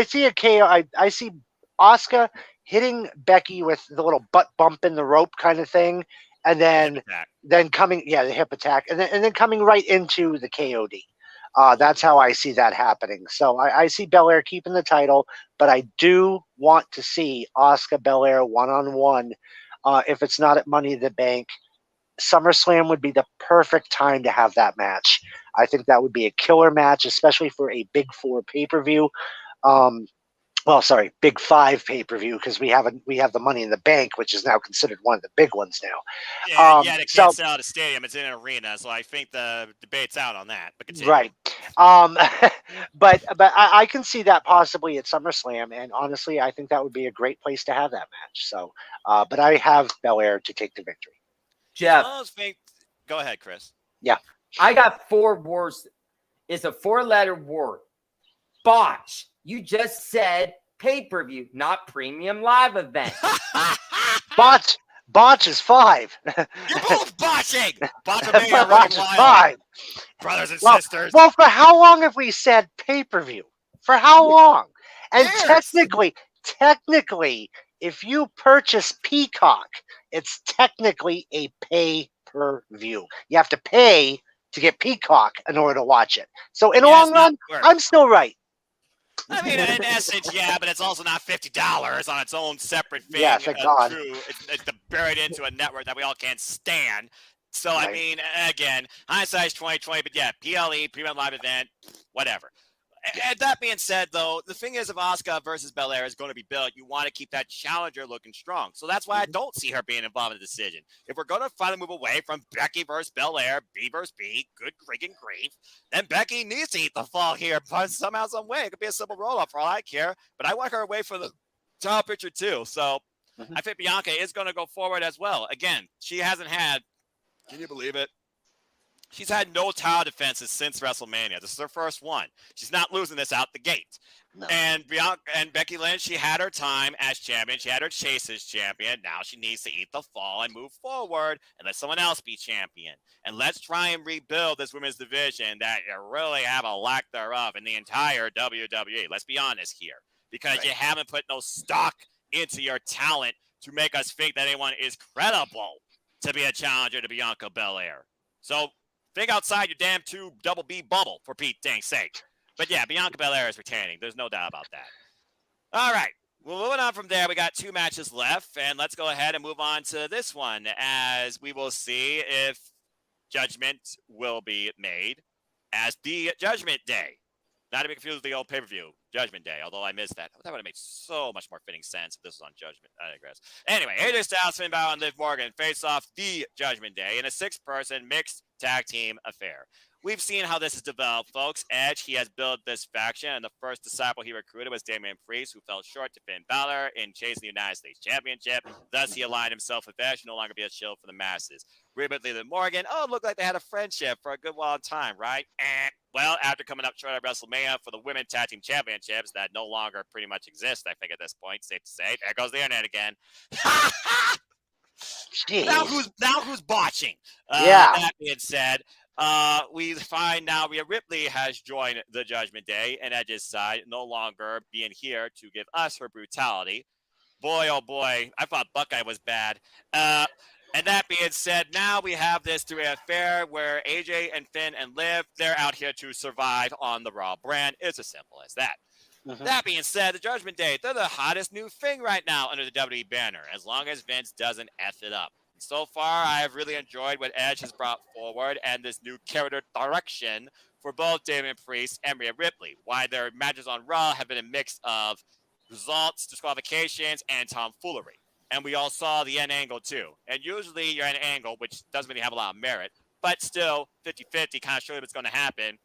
see a KO. I see Asuka hitting Becky with the little butt bump in the rope kind of thing, and then coming, the hip attack, and then coming right into the KOD. That's how I see that happening. So I see Belair keeping the title, but I do want to see Asuka Belair one-on-one. If it's not at Money in the Bank, SummerSlam would be the perfect time to have that match. I think that would be a killer match, especially for a Big 4 pay-per-view. Big 5 pay-per-view, because we have the Money in the Bank, which is now considered one of the big ones now. They can't sell out a stadium; it's in an arena, so I think the debate's out on that. But continue. Right, but I can see that possibly at SummerSlam, and honestly, I think that would be a great place to have that match. So, but I have Belair to take the victory. Jeff, go ahead, Chris. Yeah, I got 4 words. It's a 4-letter word. Botch. You just said pay-per-view, not premium live event. Botch is 5. You're both botching. Botch is 5. Brothers and sisters. Well, for how long have we said pay-per-view? For how long? And technically, if you purchase Peacock, it's technically a pay-per-view. You have to pay to get Peacock in order to watch it. So in the long run, I'm still right. I mean, in essence, yeah, but it's also not $50 on its own separate thing. Yeah, thank God. It's buried into a network that we all can't stand. So, right. I mean, again, hindsight's 20/20, but yeah, PLE, premium live event, whatever. And that being said, though, the thing is, if Asuka versus Belair is going to be built, you want to keep that challenger looking strong. So that's why I don't see her being involved in the decision. If we're going to finally move away from Becky versus Belair, B versus B, good freaking grief, then Becky needs to eat the fall here. But somehow, some way, it could be a simple roll-up for all I care. But I want her away from the top picture too. So I think Bianca is going to go forward as well. Again, she hasn't had. Can you believe it? She's had no title defenses since WrestleMania. This is her first one. She's not losing this out the gate. No. And Bianca and Becky Lynch, she had her time as champion. She had her chase as champion. Now she needs to eat the fall and move forward and let someone else be champion. And let's try and rebuild this women's division that you really have a lack thereof in the entire WWE. Let's be honest here. Because you haven't put no stock into your talent to make us think that anyone is credible to be a challenger to Bianca Belair. So think outside your damn double B bubble, for Pete's dang sake. But yeah, Bianca Belair is retaining. There's no doubt about that. All right. Well, moving on from there, we got 2 matches left, and let's go ahead and move on to this one, as we will see if Judgment will be made as the Judgment Day. Not to be confused with the old pay-per-view, Judgment Day, although I missed that. That would have made so much more fitting sense if this was on Judgment. I digress. Anyway, AJ Styles, Finn Balor, and Liv Morgan face off the Judgment Day in a 6-person mixed tag team affair. We've seen how this has developed, folks. Edge, he has built this faction, and the first disciple he recruited was Damian Priest, who fell short to Finn Balor in chasing the United States Championship. Thus, he aligned himself with Edge to no longer be a shield for the masses. Rhea Liv Morgan, it looked like they had a friendship for a good while of time, right? Well, after coming up short at WrestleMania for the Women's Tag Team Championships that no longer pretty much exist, I think at this point, safe to say. There goes the internet again. Now who's botching? That being said, we find now Rhea Ripley has joined the Judgment Day, and Edge's side no longer being here to give us her brutality. Boy, oh boy, I thought Buckeye was bad. And that being said, now we have this 3-way affair where AJ and Finn and Liv, they're out here to survive on the Raw brand. It's as simple as that. That being said, the Judgment Day, they're the hottest new thing right now under the WWE banner, as long as Vince doesn't F it up. So far, I have really enjoyed what Edge has brought forward and this new character direction for both Damian Priest and Rhea Ripley. Why their matches on Raw have been a mix of results, disqualifications, and tomfoolery. And we all saw the end angle, too. And usually you're at an angle, which doesn't really have a lot of merit, but still 50-50 kind of showing what's going to happen.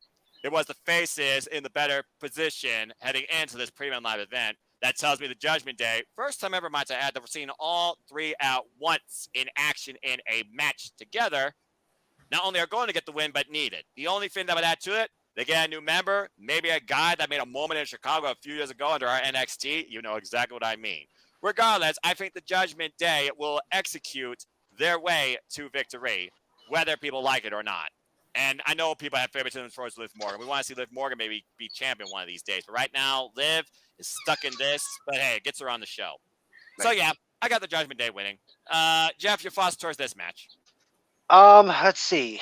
It was the faces in the better position heading into this premium live event. That tells me the Judgment Day, first time ever, might I add, that we're seeing all 3 at once in action in a match together. Not only are going to get the win, but need it. The only thing that would add to it, they get a new member, maybe a guy that made a moment in Chicago a few years ago under our NXT. You know exactly what I mean. Regardless, I think the Judgment Day will execute their way to victory, whether people like it or not. And I know people have favoritism towards Liv Morgan. We want to see Liv Morgan maybe be champion one of these days. But right now, Liv is stuck in this. But hey, it gets her on the show. Right. So yeah, I got the Judgment Day winning. Jeff, your thoughts towards this match? Let's see.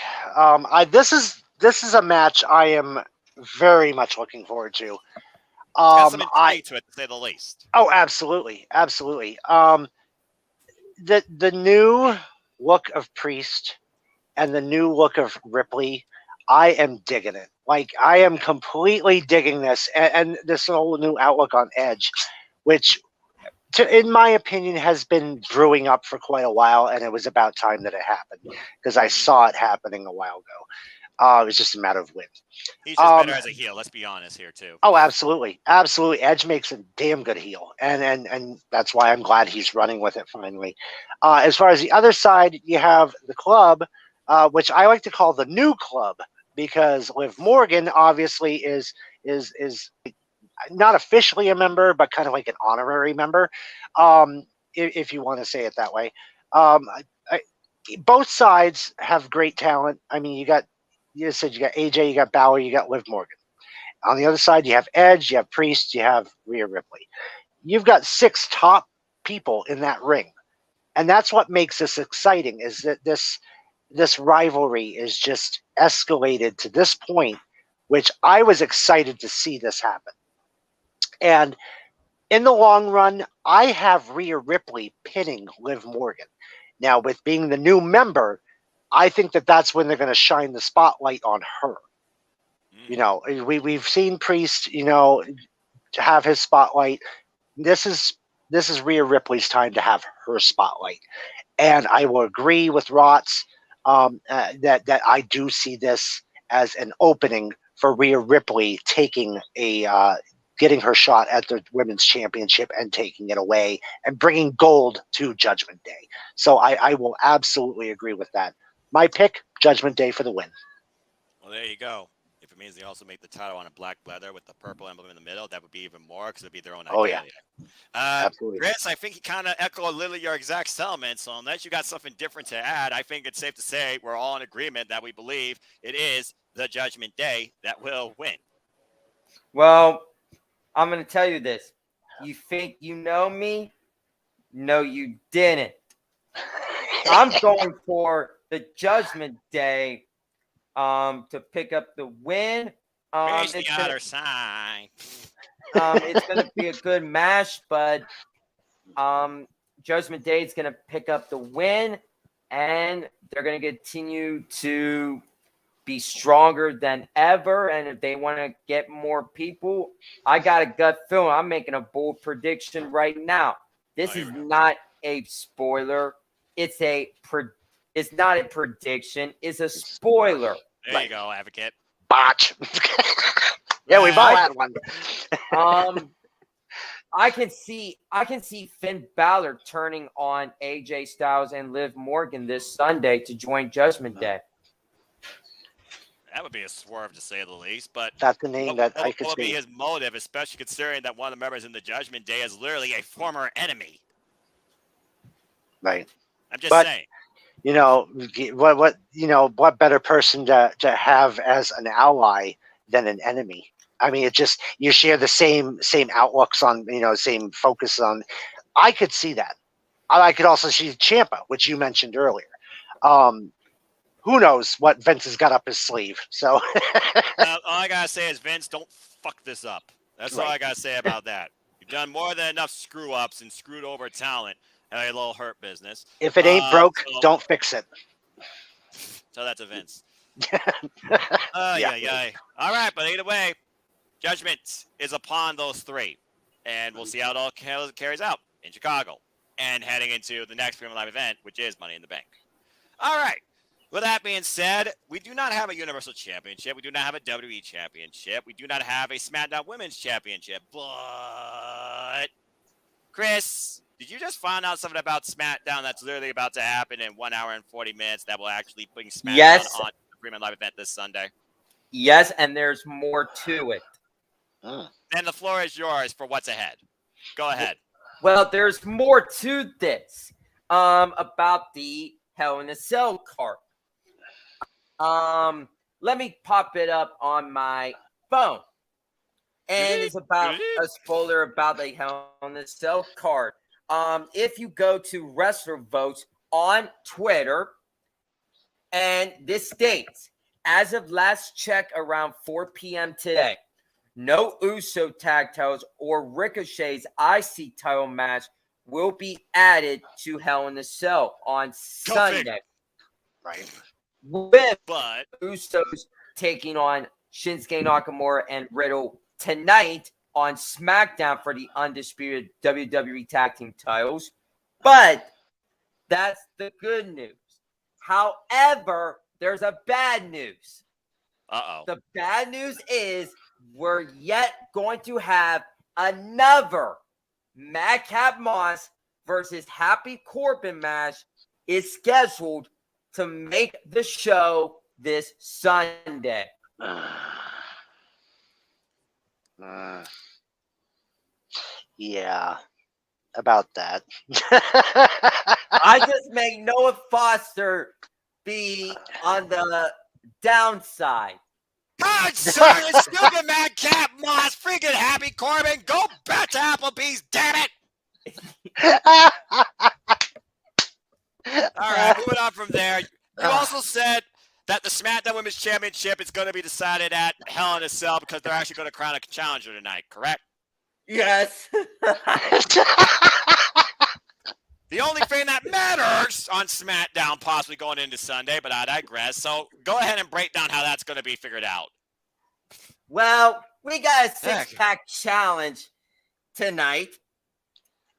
This is a match I am very much looking forward to. Got some intrigue to it, to say the least. Oh, absolutely, absolutely. The new look of Priest and the new look of Ripley, I am digging it. Like, I am completely digging this, and this whole new outlook on Edge, which, in my opinion, has been brewing up for quite a while, and it was about time that it happened because I saw it happening a while ago. It was just a matter of when. He's just better as a heel. Let's be honest here too. Oh, absolutely, absolutely. Edge makes a damn good heel, and that's why I'm glad he's running with it finally. As far as the other side, you have the club, which I like to call the new club, because Liv Morgan obviously is not officially a member, but kind of like an honorary member, if you want to say it that way. Both sides have great talent. I mean, you got AJ, you got Balor, you got Liv Morgan. On the other side, you have Edge, you have Priest, you have Rhea Ripley. You've got 6 top people in that ring. And that's what makes this exciting, is that this rivalry is just escalated to this point, which I was excited to see this happen. And in the long run, I have Rhea Ripley pinning Liv Morgan. Now, with being the new member, I think that that's when they're going to shine the spotlight on her. You know, we've seen Priest, you know, have his spotlight. This is Rhea Ripley's time to have her spotlight, and I will agree with Rotz that I do see this as an opening for Rhea Ripley taking getting her shot at the women's championship and taking it away and bringing gold to Judgment Day. So I will absolutely agree with that. My pick, Judgment Day for the win. Well, there you go. If it means they also make the title on a black leather with the purple emblem in the middle, that would be even more because it'd be their own identity. Oh, yeah. Absolutely. Chris, I think you kind of echo a little your exact sentiments. So unless you got something different to add, I think it's safe to say we're all in agreement that we believe it is the Judgment Day that will win. Well, I'm going to tell you this. You think you know me? No, you didn't. I'm going for the Judgment Day to pick up the win. Raise the outer sign. It's going to be a good match, but Judgment Day is going to pick up the win, and they're going to continue to be stronger than ever. And if they want to get more people, I got a gut feeling. I'm making a bold prediction right now. This is not a spoiler. It's not a prediction. It's a spoiler. There you go, advocate. Botch. Yeah, we've all had one. I can see Finn Balor turning on AJ Styles and Liv Morgan this Sunday to join Judgment Day. That would be a swerve to say the least, but that's the name that I could see. What would be his motive, especially considering that one of the members in the Judgment Day is literally a former enemy? Right. I'm just saying. You know what better person to have as an ally than an enemy? I mean, you share the same outlooks on, same focus on. I could see that. I could also see Ciampa, which you mentioned earlier. Who knows what Vince has got up his sleeve? So all I gotta say is, Vince, don't fuck this up. That's all I gotta say about that. You've done more than enough screw ups and screwed over talent and a little hurt business. If it ain't broke, don't fix it. So that's a Vince. Yeah. All right, but either way, Judgment is upon those three, and we'll see how it all carries out in Chicago and heading into the next Premium Live event, which is Money in the Bank. All right. With that being said, we do not have a Universal Championship. We do not have a WWE Championship. We do not have a SmackDown Women's Championship. But, Chris, did you just find out something about SmackDown that's literally about to happen in 1 hour and 40 minutes that will actually bring SmackDown on the Premium Live event this Sunday? Yes, and there's more to it. Then the floor is yours for what's ahead. Go ahead. Well, there's more to this about the Hell in a Cell card. Let me pop it up on my phone. And it's about a spoiler about the Hell in a Cell card. If you go to Wrestler Votes on Twitter, and this states, as of last check around 4 p.m. today, no Uso tag titles or Ricochet's IC title match will be added to Hell in a Cell on Sunday. Right. With Usos taking on Shinsuke Nakamura and Riddle tonight on SmackDown for the undisputed WWE Tag Team titles. But that's the good news. However, there's a bad news. The bad news is we're yet going to have another Madcap Moss versus Happy Corbin match is scheduled to make the show this Sunday. Yeah, about that. I just make Noah Foster be on the downside. God, son, it's stupid Madcap Moss, freaking Happy Corbin. Go back to Applebee's, damn it. All right, moving on from there. You also said that the SmackDown Women's Championship is going to be decided at Hell in a Cell because they're actually going to crown a challenger tonight, correct? Yes. The only thing that matters on SmackDown possibly going into Sunday, but I digress. So go ahead and break down how that's going to be figured out. Well, we got a Heck. six-pack challenge tonight.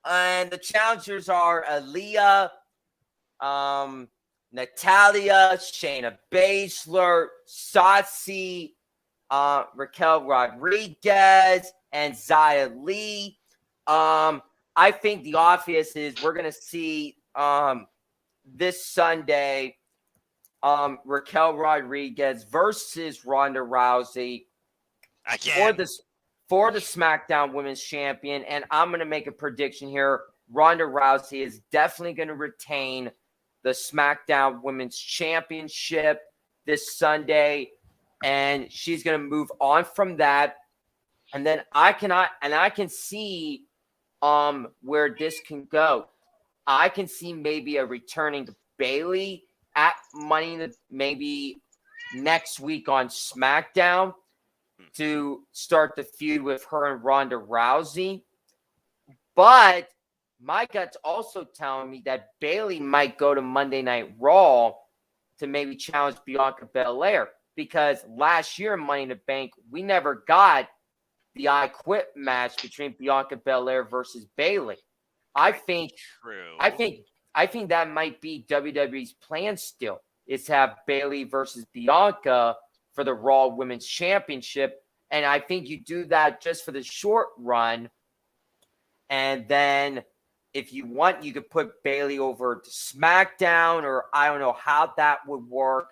And the challengers are Aaliyah, Natalia, Shayna Baszler, Satsi, Raquel Rodriguez, and Zia Lee. I think the obvious is we're going to see this Sunday Raquel Rodriguez versus Ronda Rousey for the SmackDown Women's Champion. And I'm going to make a prediction here. Ronda Rousey is definitely going to retain the SmackDown Women's Championship this Sunday, and she's going to move on from that. And then I can see where this can go. I can see maybe a returning to Bayley at maybe next week on SmackDown to start the feud with her and Ronda Rousey. But my gut's also telling me that Bayley might go to Monday Night Raw to maybe challenge Bianca Belair, because last year in Money in the Bank, we never got the I Quit match between Bianca Belair versus Bayley. I think that might be WWE's plan still, is to have Bayley versus Bianca for the Raw Women's Championship. And I think you do that just for the short run. And then if you want, you could put Bayley over to SmackDown, or I don't know how that would work.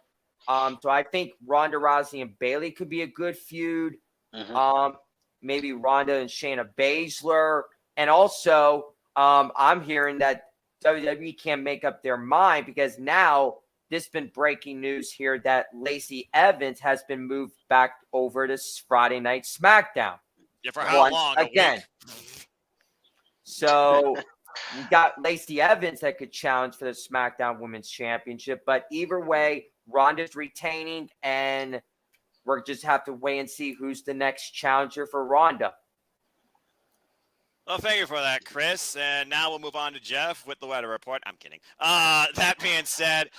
So I think Ronda Rousey and Bayley could be a good feud. Mm-hmm. Maybe Ronda and Shayna Baszler. And also, I'm hearing that WWE can't make up their mind, because now this has been breaking news here that Lacey Evans has been moved back over to Friday Night SmackDown. Yeah, for how long? Again. So you got Lacey Evans that could challenge for the SmackDown Women's Championship. But either way, Ronda's retaining, and we'll just have to wait and see who's the next challenger for Ronda. Well, thank you for that, Chris. And now we'll move on to Jeff with the weather report. I'm kidding. That being said,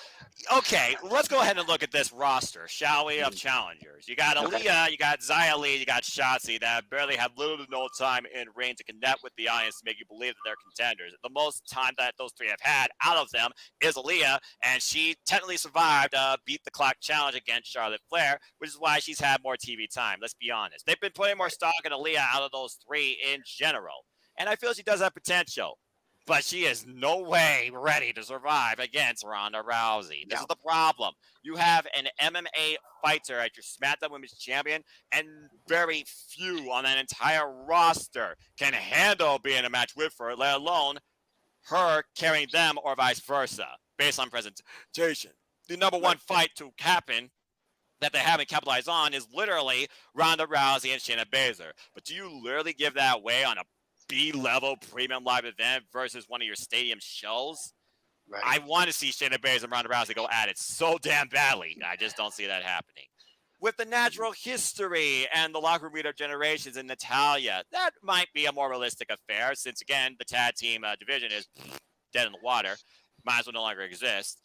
okay, let's go ahead and look at this roster, shall we, of challengers. You got Aaliyah, you got Zia Lee, you got Shotzi that barely have little to no time in ring to connect with the audience to make you believe that they're contenders. The most time that those three have had out of them is Aaliyah, and she technically survived beat the clock challenge against Charlotte Flair, which is why she's had more TV time. Let's be honest. They've been putting more stock in Aaliyah out of those three in general. And I feel she does have potential, but she is no way ready to survive against Ronda Rousey. This is the problem. You have an MMA fighter at your SmackDown Women's Champion, and very few on that entire roster can handle being in a match with her, let alone her carrying them or vice versa, based on presentation. The number one fight to happen that they haven't capitalized on is literally Ronda Rousey and Shayna Baszler. But do you literally give that away on a B-level premium live event versus one of your stadium shows? Right. I want to see Shayna Baszler and Ronda Rousey go at it so damn badly. I just don't see that happening. With the natural history and the locker room leader generations and Natalia, that might be a more realistic affair, since, again, the tag team division is dead in the water. Might as well no longer exist.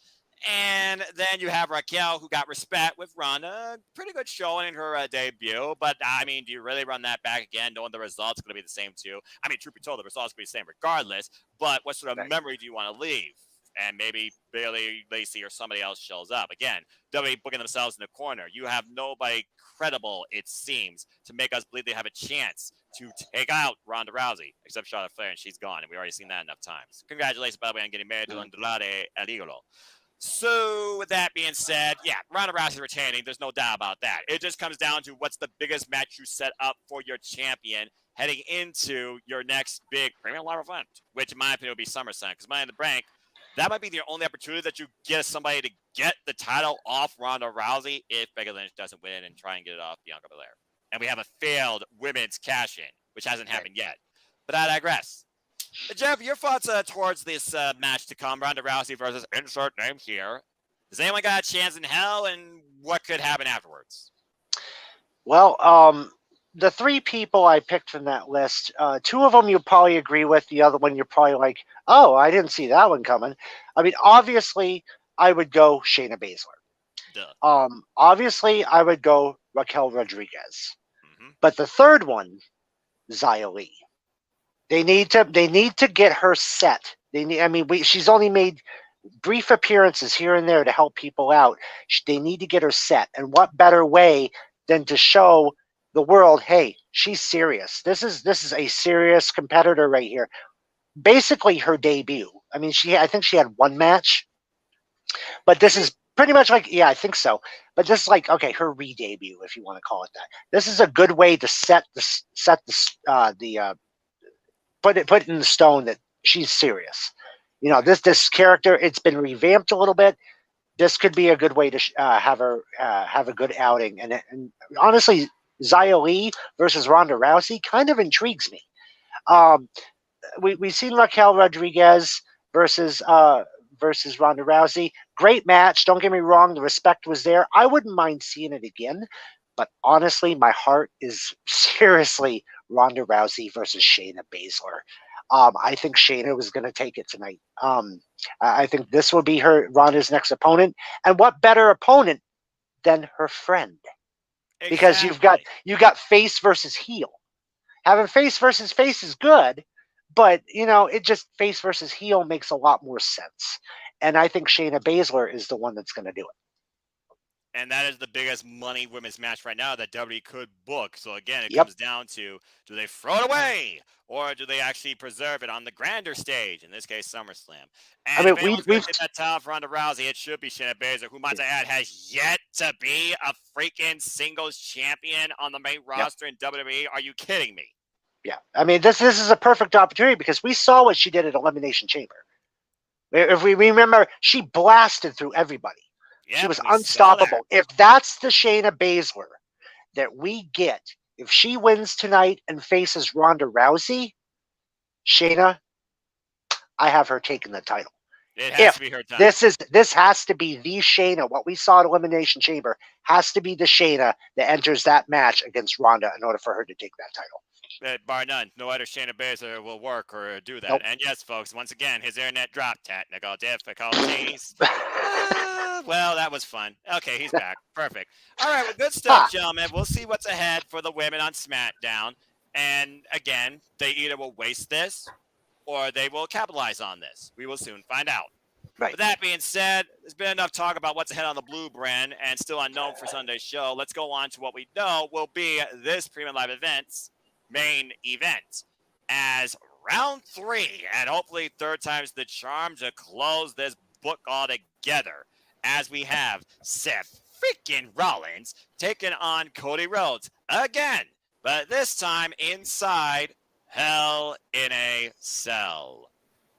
And then you have Raquel, who got respect with Ronda. Pretty good showing in her debut. But, I mean, do you really run that back again, knowing the results are going to be the same, too? I mean, truth be told, the results will be the same regardless. But what sort of memory do you want to leave? And maybe Bayley, Lacey, or somebody else shows up. Again, WWE booking themselves in the corner. You have nobody credible, it seems, to make us believe they have a chance to take out Ronda Rousey, except Charlotte Flair, and she's gone. And we've already seen that enough times. Congratulations, by the way, on getting married to Andrade El Idolo. So, with that being said, yeah, Ronda Rousey retaining. There's no doubt about that. It just comes down to what's the biggest match you set up for your champion heading into your next big premium live event, which in my opinion would be SummerSlam. Because Money in the Bank, that might be the only opportunity that you get somebody to get the title off Ronda Rousey if Becky Lynch doesn't win and try and get it off Bianca Belair. And we have a failed women's cash-in, which hasn't happened yet. But I digress. Jeff, your thoughts towards this match to come, Ronda Rousey versus insert name here. Does anyone got a chance in hell, and what could happen afterwards? Well, the three people I picked from that list, two of them you'll probably agree with. The other one you're probably like, oh, I didn't see that one coming. I mean, obviously, I would go Shayna Baszler. Obviously, I would go Raquel Rodriguez. But the third one, Xia Li. They need to get her set. She's only made brief appearances here and there to help people out. They need to get her set. And what better way than to show the world, hey, she's serious. This is a serious competitor right here. Basically her debut. I mean, I think she had one match, but this is pretty much like, yeah, I think so. But this is like, okay, her re-debut, if you want to call it that. This is a good way to put it in the stone that she's serious. This character, it's been revamped a little bit. This could be a good way to have her have a good outing. And honestly, Xia Li versus Ronda Rousey kind of intrigues me. We've seen Raquel Rodriguez versus Ronda Rousey. Great match. Don't get me wrong. The respect was there. I wouldn't mind seeing it again. But honestly, my heart is seriously Ronda Rousey versus Shayna Baszler. I think Shayna was going to take it tonight. I think this will be Ronda's next opponent. And what better opponent than her friend? Exactly. Because you got face versus heel. Having face versus face is good, but it just face versus heel makes a lot more sense. And I think Shayna Baszler is the one that's going to do it. And that is the biggest money women's match right now that WWE could book. So again, it comes down to, do they throw it away or do they actually preserve it on the grander stage? In this case, SummerSlam. And if anyone's going to get that title for Ronda Rousey, it should be Shayna Baszler, who, might I add, has yet to be a freaking singles champion on the main roster in WWE. Are you kidding me? Yeah. I mean, this is a perfect opportunity because we saw what she did at Elimination Chamber. If we remember, she blasted through everybody. Yeah, she was unstoppable. If that's the Shayna Baszler that we get, if she wins tonight and faces Ronda Rousey, Shayna, I have her taking the title. It has to be her time. This has to be the Shayna. What we saw at Elimination Chamber has to be the Shayna that enters that match against Ronda in order for her to take that title. Bar none. No other Shayna Baszler will work or do that. Nope. And yes, folks, once again, his internet dropped. Technical difficulties. Well, that was fun. Okay, he's back. Perfect. All right, well, good stuff, gentlemen. We'll see what's ahead for the women on SmackDown. And again, they either will waste this or they will capitalize on this. We will soon find out. Right. With that being said, there's been enough talk about what's ahead on the Blue brand and still unknown for Sunday's show. Let's go on to what we know will be this Premium Live Event's main event as round 3 and hopefully third time's the charm to close this book all together, as we have Seth freaking Rollins taking on Cody Rhodes again, but this time inside Hell in a Cell.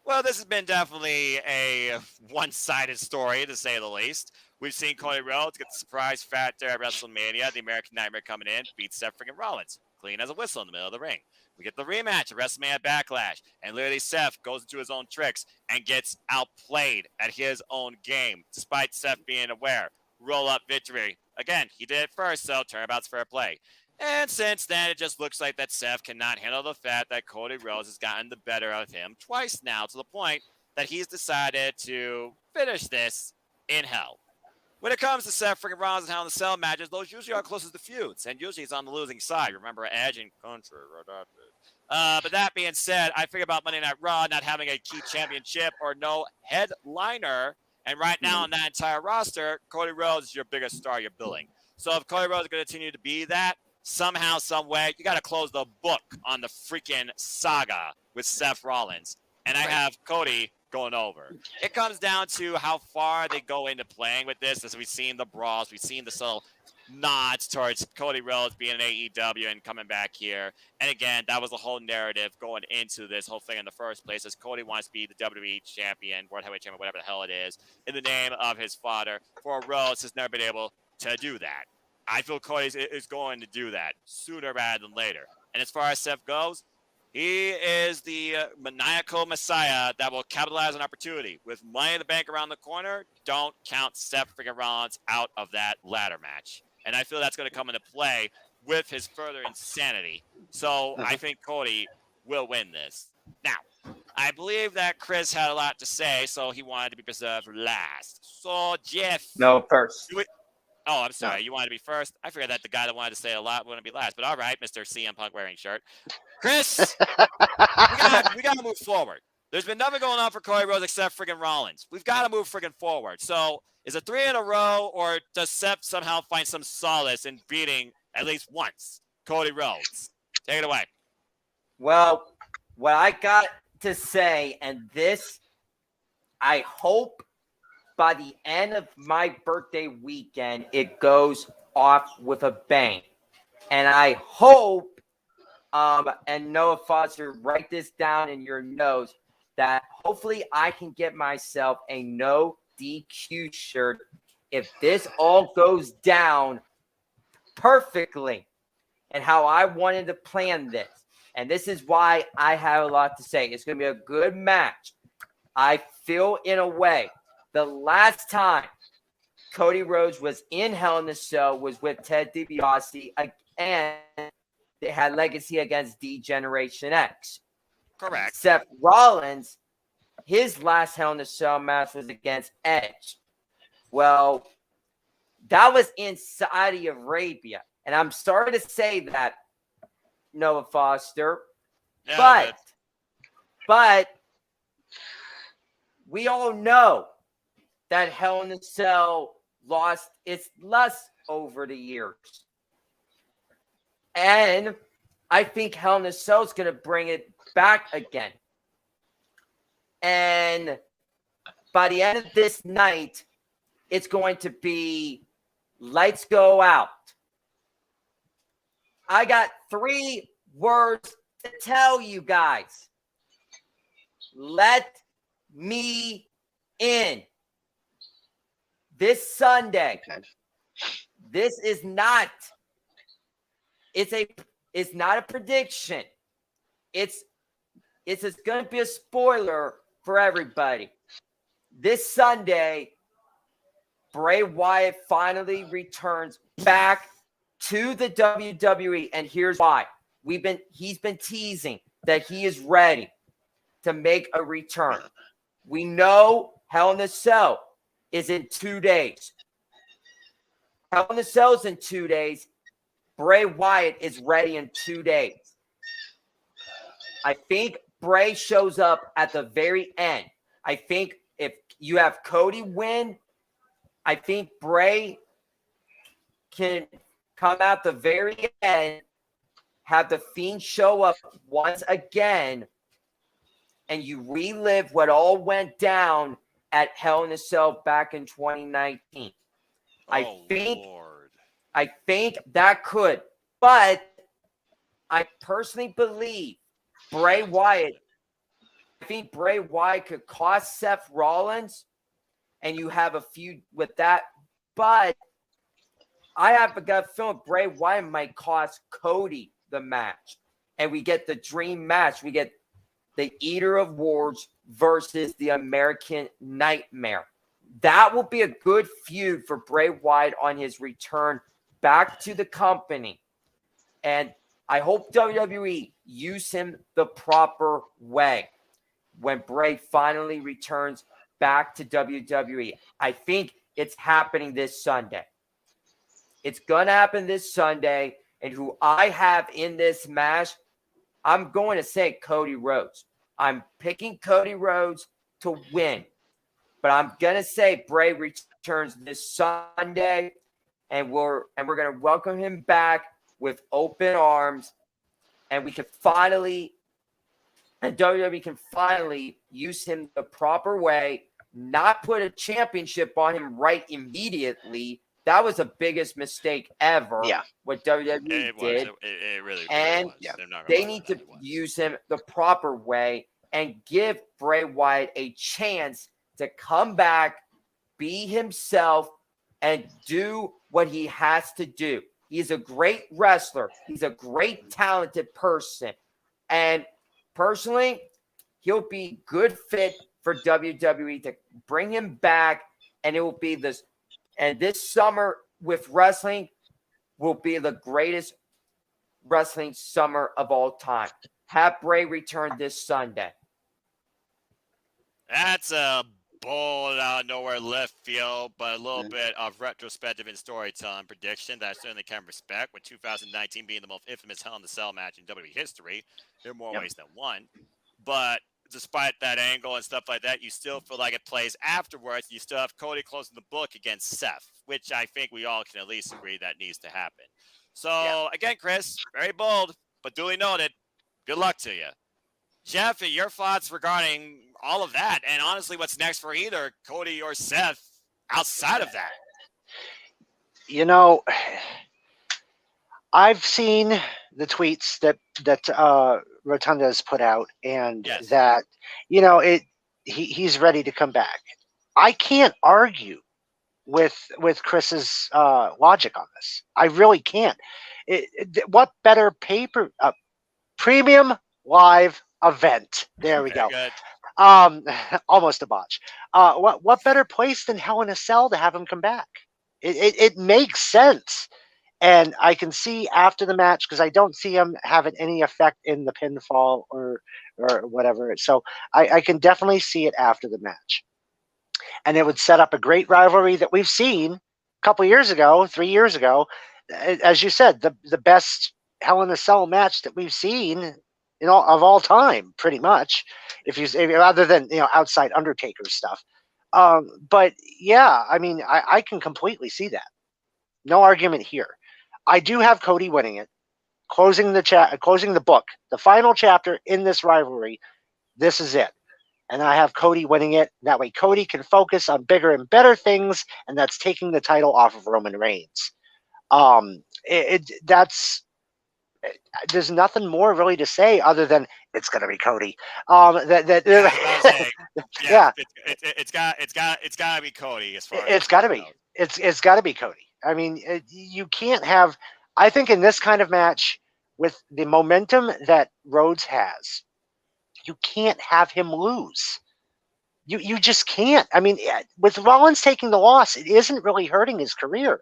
Well, this has been definitely a one-sided story, to say the least. We've seen Cody Rhodes get the surprise factor at WrestleMania, the American Nightmare coming in, beats Seth freaking Rollins, clean as a whistle in the middle of the ring. We get the rematch at WrestleMania Backlash, and literally Seth goes into his own tricks and gets outplayed at his own game, despite Seth being aware. Roll-up victory. Again, he did it first, so turnabout's fair play. And since then, it just looks like that Seth cannot handle the fact that Cody Rhodes has gotten the better of him twice now, to the point that he's decided to finish this in Hell. When it comes to Seth freaking Rollins and Hell in a Cell matches, those usually are closest to feuds, and usually it's on the losing side. Remember Edge and Country. But that being said, I figure about Monday Night Raw not having a key championship or no headliner, and right now on that entire roster, Cody Rhodes is your biggest star you're building. So if Cody Rhodes is going to continue to be that, somehow, some way, you got to close the book on the freaking saga with Seth Rollins. And I have Cody going over. It comes down to how far they go into playing with this. As we've seen the brawls, we've seen the subtle nods towards Cody Rhodes being an AEW and coming back here. And again, that was the whole narrative going into this whole thing in the first place, as Cody wants to be the WWE champion, World Heavyweight Champion, whatever the hell it is, in the name of his father. For Rhodes has never been able to do that. I feel Cody is going to do that sooner rather than later. And as far as Seth goes, he is the maniacal messiah that will capitalize on opportunity. With Money in the Bank around the corner, don't count Seth freaking Rollins out of that ladder match. And I feel that's going to come into play with his further insanity. So I think Cody will win this. Now, I believe that Chris had a lot to say, so he wanted to be preserved last. So, Jeff. No, first. Oh, I'm sorry. You wanted to be first? I figured that the guy that wanted to say a lot wanted to be last. But all right, Mr. CM Punk wearing shirt. Chris, we gotta move forward. There's been nothing going on for Cody Rhodes except friggin' Rollins. We've got to move friggin' forward. So is it 3 in a row, or does Seth somehow find some solace in beating at least once Cody Rhodes? Take it away. Well, what I got to say, and this, I hope by the end of my birthday weekend, it goes off with a bang. And I hope, and Noah Foster, write this down in your notes, that hopefully I can get myself a no DQ shirt if this all goes down perfectly and how I wanted to plan this. And this is why I have a lot to say. It's going to be a good match. I feel in a way the last time Cody Rhodes was in Hell in a Cell was with Ted DiBiase, and they had Legacy against D-Generation X. Correct. Seth Rollins, his last Hell in a Cell match was against Edge. Well, that was in Saudi Arabia. And I'm sorry to say that, Noah Foster, Yeah, but we all know that Hell in a Cell lost its lust over the years. And I think Hell in a Cell is going to bring it back again. And by the end of this night, it's going to be lights go out. I got 3 words to tell you guys. Let me in. This Sunday. This is not. It's not a prediction. It's going to be a spoiler for everybody. This Sunday, Bray Wyatt finally returns back to the WWE, and here's why. He's been teasing that he is ready to make a return. We know Hell in a Cell is in 2 days. Hell in a Cell is in 2 days. Bray Wyatt is ready in 2 days. I think Bray shows up at the very end. I think if you have Cody win, I think Bray can come out the very end, have the Fiend show up once again, and you relive what all went down at Hell in a Cell back in 2019. I think that could, but I personally believe Bray Wyatt. I think Bray Wyatt could cost Seth Rollins, and you have a feud with that. But I have a gut feeling Bray Wyatt might cost Cody the match, and we get the dream match. We get the Eater of Worlds versus the American Nightmare. That will be a good feud for Bray Wyatt on his return back to the company. And I hope WWE use him the proper way when Bray finally returns back to WWE. I think it's happening this Sunday. It's going to happen this Sunday. And who I have in this match, I'm going to say Cody Rhodes. I'm picking Cody Rhodes to win. But I'm going to say Bray returns this Sunday. And we're going to welcome him back with open arms. And we can finally, and WWE can finally use him the proper way, not put a championship on him right immediately. That was the biggest mistake ever. Yeah. What WWE did. It really and was. They need to use him the proper way and give Bray Wyatt a chance to come back, be himself, and do what he has to do. He's a great wrestler. He's a great, talented person. And personally, he'll be good fit for WWE to bring him back. And it will be this. And this summer with wrestling will be the greatest wrestling summer of all time. Have Bray return this Sunday. That's a bold out of nowhere left field, but a little bit of retrospective and storytelling prediction that I certainly can respect, with 2019 being the most infamous Hell in the Cell match in WWE history in more ways than one. But despite that angle and stuff like that, you still feel like it plays afterwards. You still have Cody closing the book against Seth, which I think we all can at least agree that needs to happen. So, again, Chris, very bold, but duly noted. Good luck to you. Jeff, your thoughts regarding all of that, and honestly, what's next for either Cody or Seth outside of that? You know, I've seen the tweets that Rotunda has put out, and that he's ready to come back. I can't argue with Chris's logic on this. I really can't. What better premium live event? There we go. Good. Almost a botch. What better place than Hell in a Cell to have him come back? It makes sense. And I can see after the match, because I don't see him having any effect in the pinfall or whatever. So I can definitely see it after the match. And it would set up a great rivalry that we've seen a couple years ago, 3 years ago. As you said, the best Hell in a Cell match that we've seen of all time, pretty much. If other than outside Undertaker stuff. But yeah, I mean, I can completely see that. No argument here. I do have Cody winning it, closing the book, the final chapter in this rivalry. This is it. And I have Cody winning it. That way Cody can focus on bigger and better things, and that's taking the title off of Roman Reigns. There's nothing more really to say other than it's going to be Cody. It's got to be Cody as far as it's got to be. It's got to be Cody. I mean, you can't have. I think in this kind of match, with the momentum that Rhodes has, you can't have him lose. You just can't. I mean, with Rollins taking the loss, it isn't really hurting his career.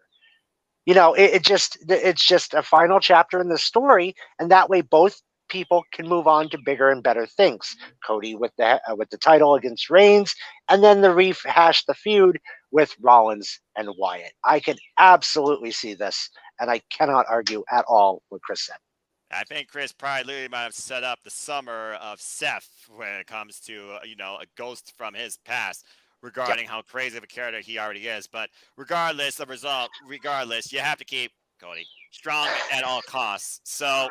It's just a final chapter in the story, and that way both people can move on to bigger and better things. Cody with the title against Reigns, and then the rehash the feud with Rollins and Wyatt. I can absolutely see this, and I cannot argue at all what Chris said. I think Chris probably literally might have set up the summer of Seth when it comes to a ghost from his past regarding how crazy of a character he already is. But regardless of result, you have to keep Cody strong at all costs. So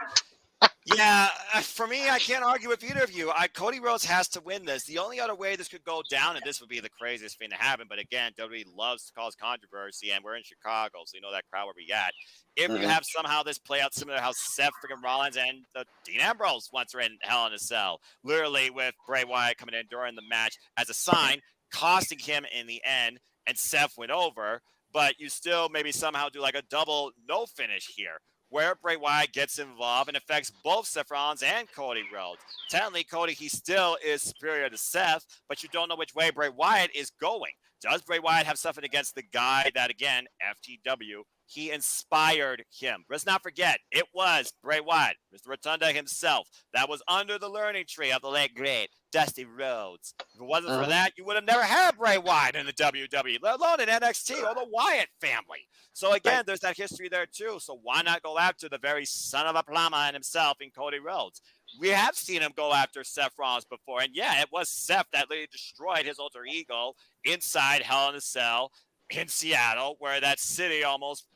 yeah, for me, I can't argue with either of you. Cody Rhodes has to win this. The only other way this could go down, and this would be the craziest thing to happen, but again, WWE loves to cause controversy, and we're in Chicago, so you know that crowd where we at. If you have somehow this play out similar to how Seth freaking Rollins and Dean Ambrose once were in Hell in a Cell, literally with Bray Wyatt coming in during the match as a sign, costing him in the end, and Seth went over, but you still maybe somehow do like a double no finish here, where Bray Wyatt gets involved and affects both Seth Rollins and Cody Rhodes. Technically, Cody, he still is superior to Seth, but you don't know which way Bray Wyatt is going. Does Bray Wyatt have something against the guy that, again, FTW, he inspired him? Let's not forget, it was Bray Wyatt, Mr. Rotunda himself, that was under the learning tree of the late, great Dusty Rhodes. If it wasn't for that, you would have never had Bray Wyatt in the WWE, let alone in NXT or the Wyatt family. So again, there's that history there too. So why not go after the very son of a plama and himself in Cody Rhodes? We have seen him go after Seth Rollins before, and yeah, it was Seth that literally destroyed his alter ego inside Hell in a Cell in Seattle, where that city almost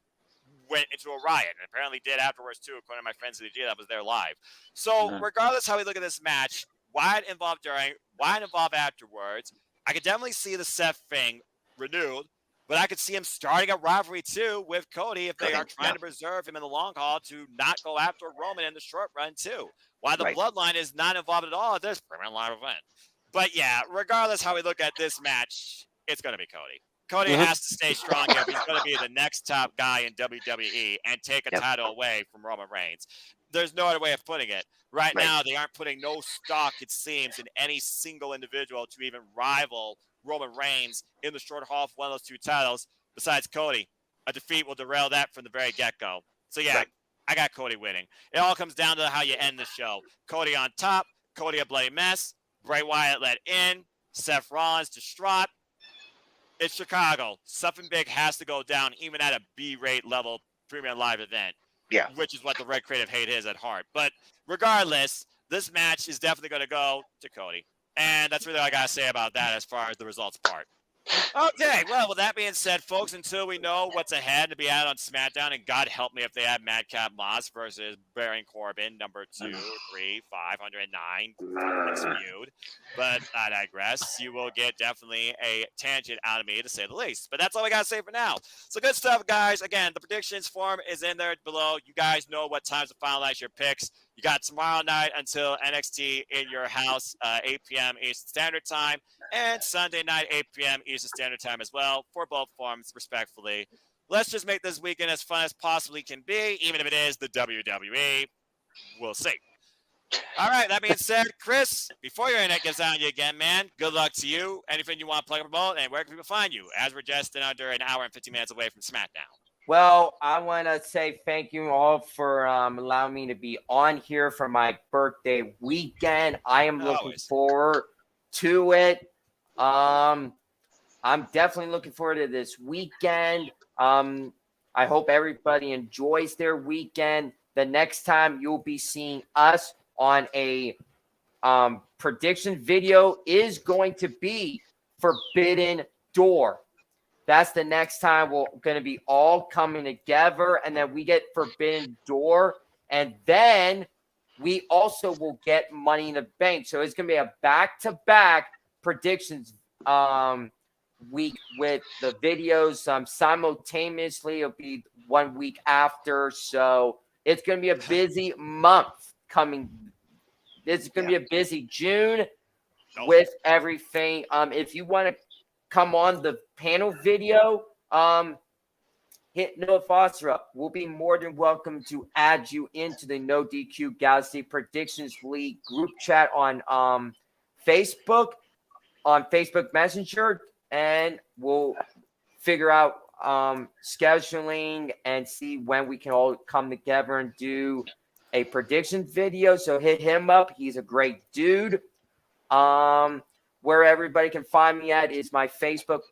went into a riot, and apparently did afterwards too, according to my friends in the G that was there live. So regardless how we look at this match, why it involved during, why it involved afterwards, I could definitely see the Seth thing renewed, but I could see him starting a rivalry too with Cody if they are trying to preserve him in the long haul to not go after Roman in the short run too. Why the bloodline is not involved at all at this premium live event. But yeah, regardless how we look at this match, it's going to be Cody. Cody has to stay strong if he's going to be the next top guy in WWE and take a title away from Roman Reigns. There's no other way of putting it. Right now, they aren't putting no stock, it seems, in any single individual to even rival Roman Reigns in the short haul for one of those two titles, besides Cody. A defeat will derail that from the very get-go. So yeah, I got Cody winning. It all comes down to how you end the show. Cody on top, Cody a bloody mess, Bray Wyatt let in, Seth Rollins distraught, it's Chicago. Something big has to go down, even at a B-rate level premium live event. Yeah. Which is what the Red Crate of Hate is at heart. But regardless, this match is definitely going to go to Cody. And that's really all I got to say about that as far as the results part. Okay, well, with that being said, folks, until we know what's ahead to be out on SmackDown, and God help me if they have Madcap Moss versus Baron Corbin, number 2, 3, 509, feud. But I digress. You will get definitely a tangent out of me, to say the least. But that's all I got to say for now. So good stuff, guys. Again, the predictions form is in there below. You guys know what times to finalize your picks. You got tomorrow night until NXT in your house, 8 p.m. Eastern Standard Time, and Sunday night, 8 p.m. Eastern Standard Time as well, for both forms, respectfully. Let's just make this weekend as fun as possibly can be, even if it is the WWE. We'll see. All right, that being said, Chris, before your internet gets on you again, man, good luck to you. Anything you want to plug and promote, and where can people find you, as we're just in under an hour and 50 minutes away from SmackDown? Well, I want to say thank you all for allowing me to be on here for my birthday weekend. I am looking forward to it. I'm definitely looking forward to this weekend. I hope everybody enjoys their weekend. The next time you'll be seeing us on a prediction video is going to be Forbidden Door. That's the next time we're going to be all coming together, and then we get Forbidden Door, and then we also will get Money in the Bank. So it's going to be a back-to-back predictions week with the videos simultaneously. It'll be 1 week after, so it's going to be a busy month coming. It's going to be a busy June with everything. If you want to come on the panel video, hit Noah Foster up. We'll be more than welcome to add you into the NoDQGalaxy Predictions League group chat on Facebook Messenger, and we'll figure out scheduling and see when we can all come together and do a prediction video. So hit him up. He's a great dude. Where everybody can find me at is my Facebook,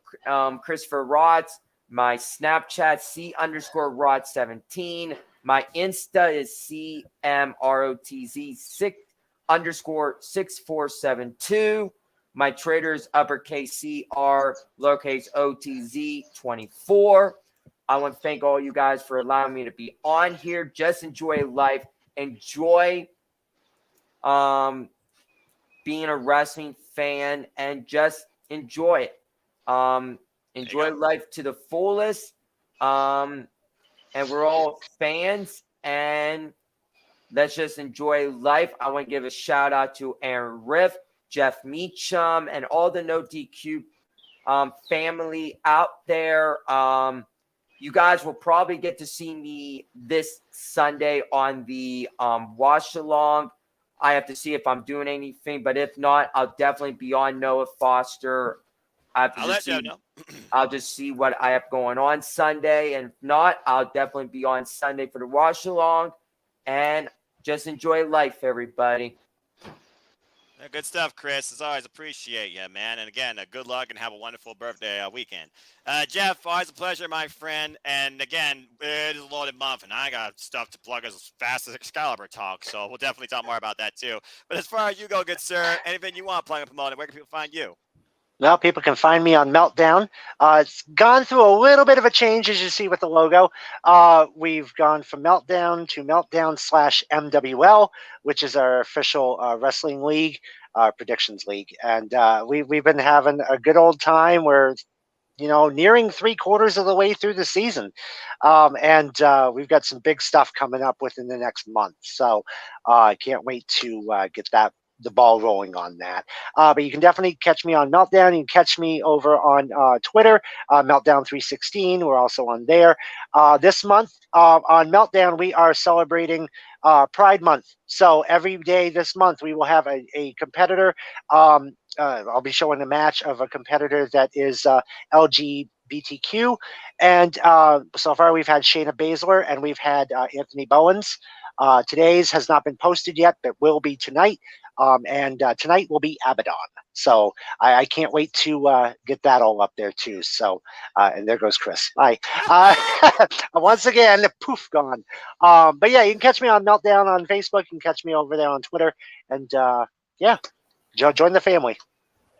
Christopher Rods, my Snapchat, C_Rod17. My Insta is CMROTZ6_6472. My Twitter is uppercase CR, lowercase OTZ24. I want to thank all you guys for allowing me to be on here. Just enjoy life. Enjoy being a wrestling fan, and just enjoy it. Enjoy life to the fullest. And we're all fans, and let's just enjoy life. I want to give a shout out to Aaron Riff, Jeff Meacham, and all the NoDQ family out there. You guys will probably get to see me this Sunday on the watch along. I have to see if I'm doing anything, but if not, I'll definitely be on Noah Foster. I'll let you know. I'll just see what I have going on Sunday, and if not, I'll definitely be on Sunday for the watch along. And just enjoy life, everybody. Good stuff, Chris. As always, appreciate you, man. And again, good luck and have a wonderful birthday weekend. Jeff, always a pleasure, my friend. And again, it is a loaded month, and I got stuff to plug as fast as Excalibur talk. So we'll definitely talk more about that too. But as far as you go, good sir, anything you want to plug and promote, where can people find you? Well, people can find me on Meltdown. It's gone through a little bit of a change, as you see with the logo. We've gone from Meltdown to Meltdown/MWL, which is our official wrestling league, predictions league. And we've been having a good old time. We're, nearing 3/4 of the way through the season. And we've got some big stuff coming up within the next month. So I can't wait to get the ball rolling on that. But you can definitely catch me on Meltdown. You can catch me over on Twitter, Meltdown316. We're also on there. This month on Meltdown, we are celebrating Pride Month. So every day this month, we will have a competitor. I'll be showing a match of a competitor that is LGBTQ. And so far, we've had Shayna Baszler and we've had Anthony Bowens. Today's has not been posted yet, but will be tonight. And tonight will be Abaddon. So I can't wait to get that all up there too. So and there goes Chris. Bye. Once again, poof, gone. But yeah, you can catch me on Meltdown on Facebook. You can catch me over there on Twitter. And yeah, join the family.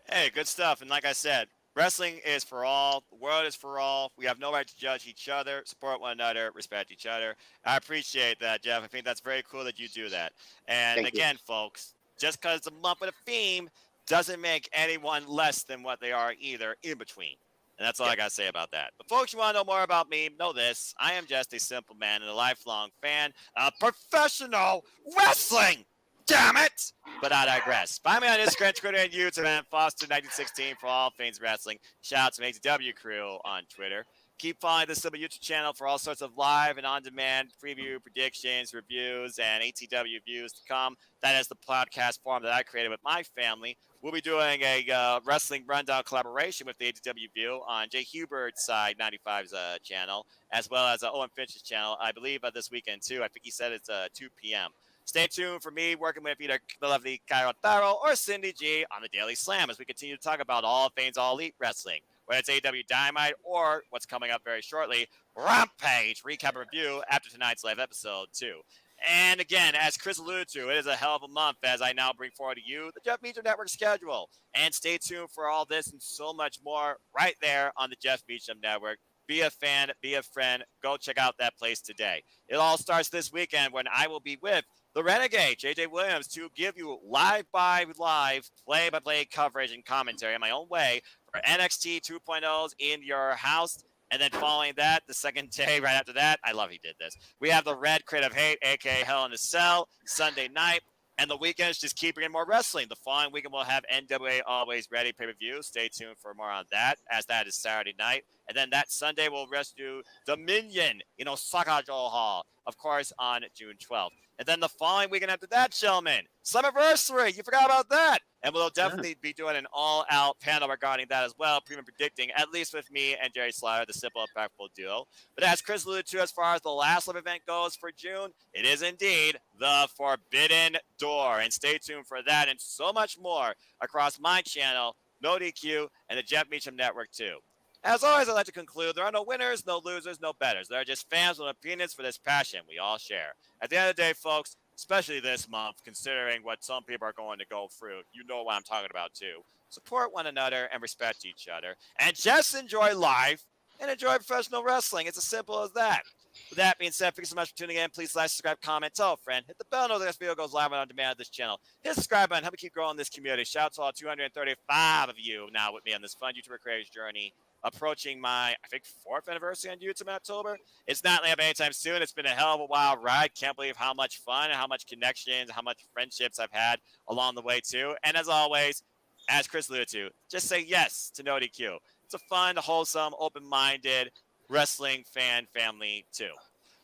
Hey, good stuff. And like I said, wrestling is for all. The world is for all. We have no right to judge each other, support one another, respect each other. I appreciate that, Jeff. I think that's very cool that you do that. And Thank you. again, folks, just because it's a month with a theme doesn't make anyone less than what they are either in between. And that's all I got to say about that. But folks, you want to know more about me? Know this. I am just a simple man and a lifelong fan of professional wrestling. Damn it! But I digress. Find me on Instagram, Twitter, and YouTube at Foster1916 for all things wrestling. Shout out to ATW crew on Twitter. Keep following the Simple YouTube channel for all sorts of live and on-demand preview, predictions, reviews, and ATW views to come. That is the podcast form that I created with my family. We'll be doing a wrestling rundown collaboration with the ATW View on Jay Hubert's side 95's channel, as well as Owen Finch's channel. I believe this weekend too. I think he said it's 2 p.m. Stay tuned for me working with either the lovely Cairo Taro or Cindy G on the Daily Slam as we continue to talk about all things All Elite Wrestling, whether it's AW Dynamite or what's coming up very shortly, Rampage recap review after tonight's live episode too. And again, as Chris alluded to, it is a hell of a month as I now bring forward to you the Jeff Meacham Network schedule. And stay tuned for all this and so much more right there on the Jeff Meacham Network. Be a fan, be a friend. Go check out that place today. It all starts this weekend when I will be with the Renegade, JJ Williams, to give you live-by-live, play-by-play coverage and commentary in my own way for NXT 2.0s in your house. And then following that, the second day right after that, I love he did this. We have the Red Crate of Hate, a.k.a. Hell in a Cell, Sunday night. And the weekends just keep bringing more wrestling. The following weekend, we'll have NWA Always Ready pay-per-view. Stay tuned for more on that, as that is Saturday night. And then that Sunday, we'll rescue Dominion in Osaka Joe Hall, of course, on June 12th. And then the following weekend after that, gentlemen, Slammiversary. You forgot about that. And we'll definitely be doing an all-out panel regarding that as well, predicting, at least with me and Jerry Slaughter, the Simple and Practical duo. But as Chris alluded to, as far as the last live event goes for June, it is indeed the Forbidden Door. And stay tuned for that and so much more across my channel, NoDQ, and the Jeff Meacham Network too. As always, I'd like to conclude, there are no winners, no losers, no bettors. There are just fans with opinions for this passion we all share. At the end of the day, folks, especially this month, considering what some people are going to go through, you know what I'm talking about too. Support one another and respect each other. And just enjoy life and enjoy professional wrestling. It's as simple as that. With that being said, thank you so much for tuning in. Please like, subscribe, comment, tell a friend. Hit the bell so the next video goes live and on demand on this channel. Hit the subscribe button. Help me keep growing this community. Shout out to all 235 of you now with me on this fun YouTuber creators journey. Approaching my, I think, 4th anniversary on YouTube in October. It's not laying up anytime soon. It's been a hell of a wild ride. Can't believe how much fun and how much connections, how much friendships I've had along the way, too. And as always, as Chris alluded to, just say yes to NoDQ. It's a fun, wholesome, open-minded wrestling fan family, too.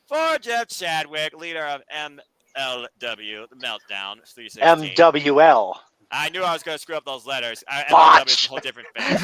For Jeff Chadwick, leader of MLW, the Meltdown 316. MWL. I knew I was going to screw up those letters. Botch. MLW is a whole different thing.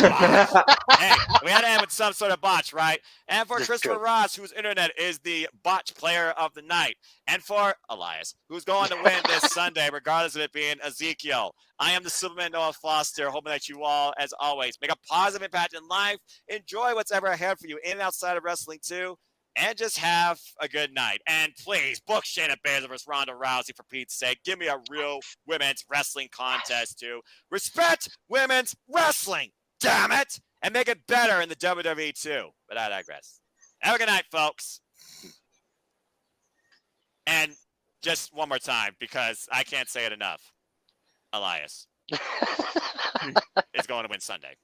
Hey, we had to end with some sort of botch, right? And for That's Christopher good. Ross, whose internet is the botch player of the night. And for Elias, who's going to win this Sunday, regardless of it being Ezekiel. I am the Superman Noah Foster, hoping that you all, as always, make a positive impact in life. Enjoy what's ever ahead for you in and outside of wrestling, too. And just have a good night. And please, book Shayna Baszler versus Ronda Rousey for Pete's sake. Give me a real women's wrestling contest, too. Respect women's wrestling, damn it! And make it better in the WWE, too. But I digress. Have a good night, folks. And just one more time, because I can't say it enough. Elias is going to win Sunday.